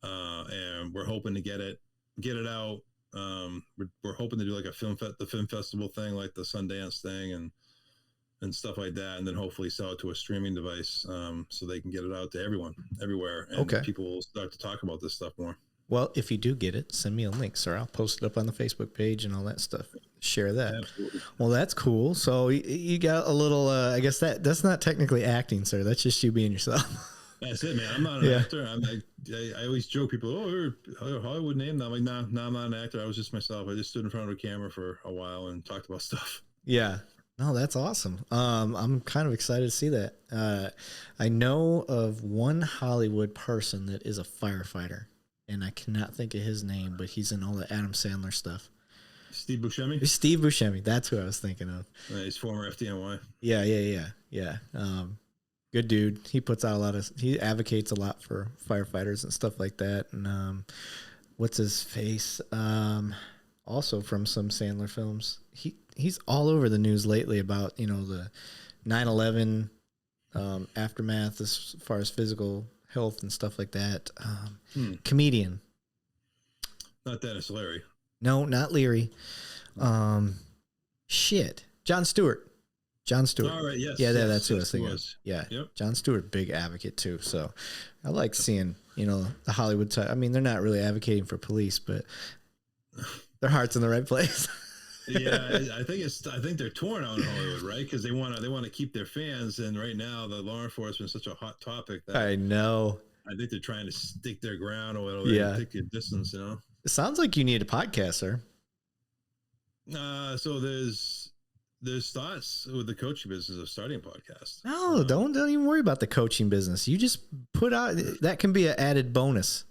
and we're hoping to get it out. We're hoping to do the film festival thing, like the Sundance thing, and stuff like that, and then hopefully sell it to a streaming device, so they can get it out to everyone, everywhere, and people will start to talk about this stuff more. Well, if you do get it, send me a link, sir. I'll post it up on the Facebook page and all that stuff. Share that. Absolutely. Well, that's cool. So you got a little, I guess that's not technically acting, sir. That's just you being yourself. That's it, man. I'm not an actor. I always joke people, you're a Hollywood name. I'm like, no, I'm not an actor. I was just myself. I just stood in front of a camera for a while and talked about stuff. Yeah. No, that's awesome. I'm kind of excited to see that. I know of one Hollywood person that is a firefighter, and I cannot think of his name, but he's in all the Adam Sandler stuff. Steve Buscemi? Steve Buscemi. That's who I was thinking of. He's former FDNY. Yeah. Good dude. He puts out he advocates a lot for firefighters and stuff like that. And what's his face? Also from some Sandler films. He's all over the news lately about, the 9/11 aftermath as far as physical health and stuff like that. Comedian. Not Dennis Leary. No, not Leary. Jon Stewart. All right, yes. Yeah, that's who I was thinking of. Yeah. Yep. Jon Stewart, big advocate too. So I like seeing, the Hollywood type. I mean, they're not really advocating for police, but their heart's in the right place. Yeah, I think they're torn out in Hollywood, right? Because they want to keep their fans, and right now the law enforcement is such a hot topic. I know. I think they're trying to stick their ground or whatever. Yeah. Pick your distance, you know? It sounds like you need a podcast, sir. So there's thoughts with the coaching business of starting a podcast. No, don't even worry about the coaching business. You just put out, that can be an added bonus.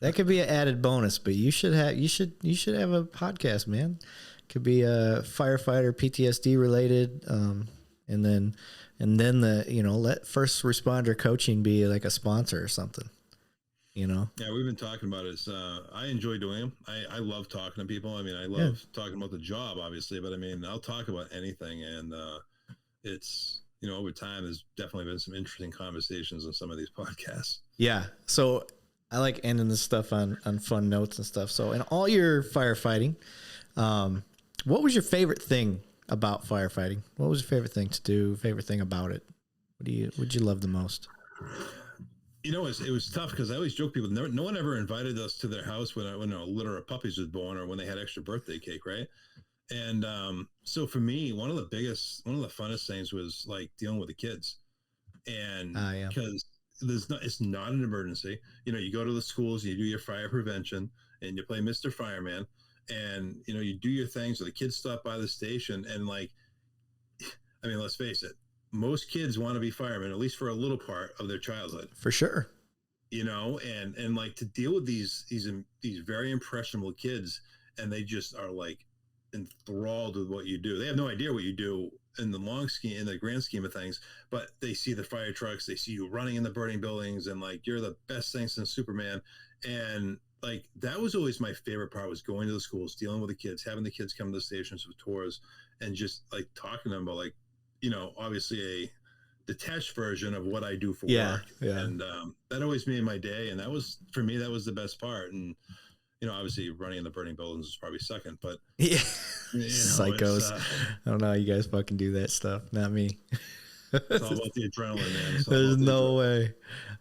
That could be an added bonus, but you should have a podcast, man. Could be a firefighter, PTSD related, and then the, you know, let first responder coaching be like a sponsor or something. You know? Yeah, we've been talking about it. I enjoy doing them. I love talking to people. I mean, I love talking about the job, obviously, but I mean, I'll talk about anything. And it's, you know, over time, there's definitely been some interesting conversations on some of these podcasts. Yeah. So I like ending this stuff on fun notes and stuff. So in all your firefighting, what was your favorite thing about firefighting? What was your favorite thing to do? Favorite thing about it? What'd you love the most? You know, it was tough because I always joke people. No one ever invited us to their house when a litter of puppies was born or when they had extra birthday cake, right? And so for me, one of the funnest things was like dealing with the kids, and because it's not an emergency. You know, you go to the schools, you do your fire prevention, and you play Mr. Fireman, and you know you do your things. So the kids stop by the station, and like, I mean, let's face it. Most kids want to be firemen, at least for a little part of their childhood. For sure. You know, and like to deal with these very impressionable kids, and they just are like enthralled with what you do. They have no idea what you do in the grand scheme of things, but they see the fire trucks, they see you running in the burning buildings, and like you're the best thing since Superman. And like that was always my favorite part, was going to the schools, dealing with the kids, having the kids come to the stations with tours, and just like talking to them about, like, you know, obviously a detached version of what I do for work. Yeah. And that always made my day. And that was, for me, that was the best part. And, you know, obviously running in the burning buildings is probably second, but yeah, you know, psychos. I don't know how you guys fucking do that stuff. Not me. It's all about the adrenaline, man. There's no way.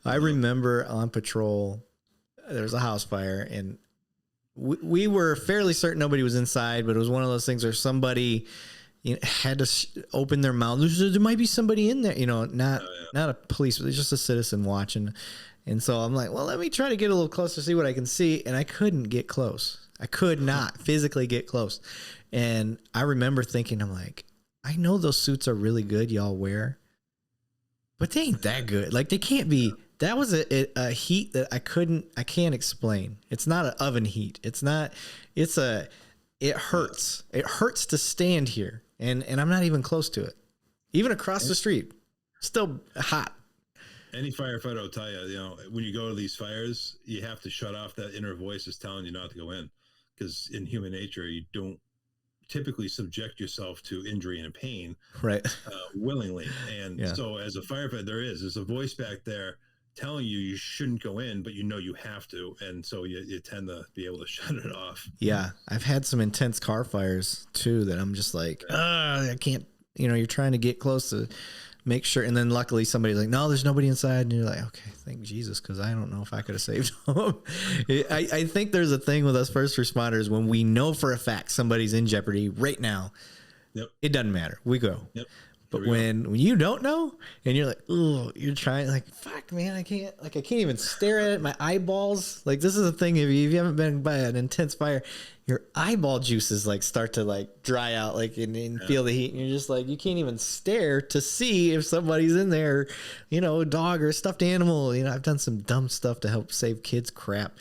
I remember on patrol, there was a house fire, and we were fairly certain nobody was inside, but it was one of those things where somebody, you know, had to open their mouth. There might be somebody in there, you know, not a police, but just a citizen watching. And so I'm like, well, let me try to get a little closer, see what I can see. And I couldn't get close. I could not physically get close. And I remember thinking, I'm like, I know those suits are really good, y'all wear, but they ain't that good. Like, they can't be. That was a heat that I can't explain. It's not an oven heat. It hurts. It hurts to stand here. And I'm not even close to it. Even across the street, still hot. Any firefighter will tell you, you know, when you go to these fires, you have to shut off that inner voice that's telling you not to go in, because in human nature, you don't typically subject yourself to injury and pain, right? Willingly. And so as a firefighter, there's a voice back there telling you shouldn't go in, but you know you have to. And so you tend to be able to shut it off. Yeah. I've had some intense car fires too that I'm just like, I can't, you know, you're trying to get close to make sure. And then luckily somebody's like, no, there's nobody inside. And you're like, okay, thank Jesus. Cause I don't know if I could have saved them. I think there's a thing with us first responders, when we know for a fact somebody's in jeopardy right now, it doesn't matter. We go. But when you don't know and you're like, oh, you're trying, like, fuck, man, I can't even stare at it. My eyeballs, like, this is the thing. If you haven't been by an intense fire, your eyeball juices like start to like dry out, like, and feel the heat. And you're just like, you can't even stare to see if somebody's in there, you know, a dog or a stuffed animal. You know, I've done some dumb stuff to help save kids crap.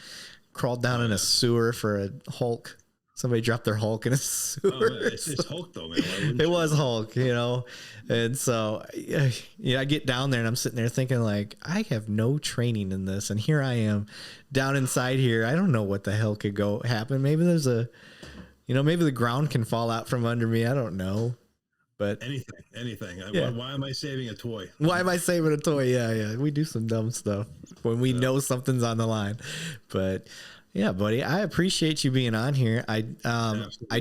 Crawled down in a sewer for a Hulk. Somebody dropped their Hulk in a sewer. Oh, it's Hulk though, man. It was Hulk, you know? And so, I get down there and I'm sitting there thinking, like, I have no training in this. And here I am down inside here. I don't know what the hell could happen. Maybe there's maybe the ground can fall out from under me. I don't know. But anything. Yeah. Why am I saving a toy? Why am I saving a toy? Yeah. We do some dumb stuff when we know something's on the line. But yeah, buddy, I appreciate you being on here. I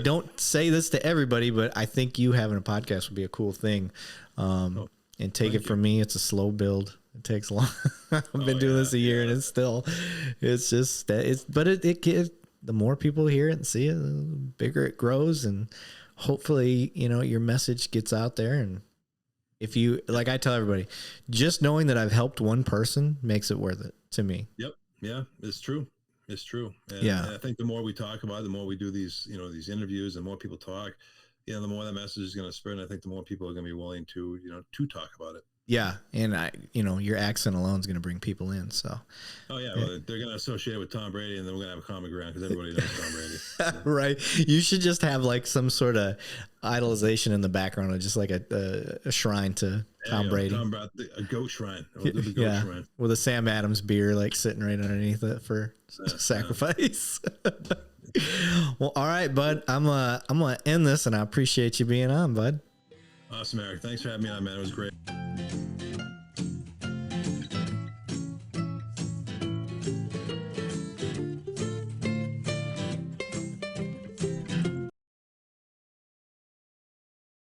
don't say this to everybody, but I think you having a podcast would be a cool thing. And take it from me, it's a slow build. It takes long. I've been doing this a year, and it's just that the more people hear it and see it, the bigger it grows, and hopefully, you know, your message gets out there and If you, like I tell everybody, just knowing that I've helped one person makes it worth it to me. Yep. Yeah, it's true. It's true. And I think the more we talk about it, the more we do these, these interviews, the more people talk, the more that message is going to spread. And I think the more people are going to be willing to, to talk about it. Yeah. And your accent alone is going to bring people in. So, oh yeah, well, they're going to associate it with Tom Brady, and then we're going to have a common ground because everybody knows Tom Brady. So. Right. You should just have like some sort of idolization in the background, or just like a shrine to Tom Brady. A goat shrine. Shrine. With a Sam Adams beer like sitting right underneath it for sacrifice. Well, all right, bud. I'm gonna end this, and I appreciate you being on, bud. Awesome, Eric. Thanks for having me on, man. It was great.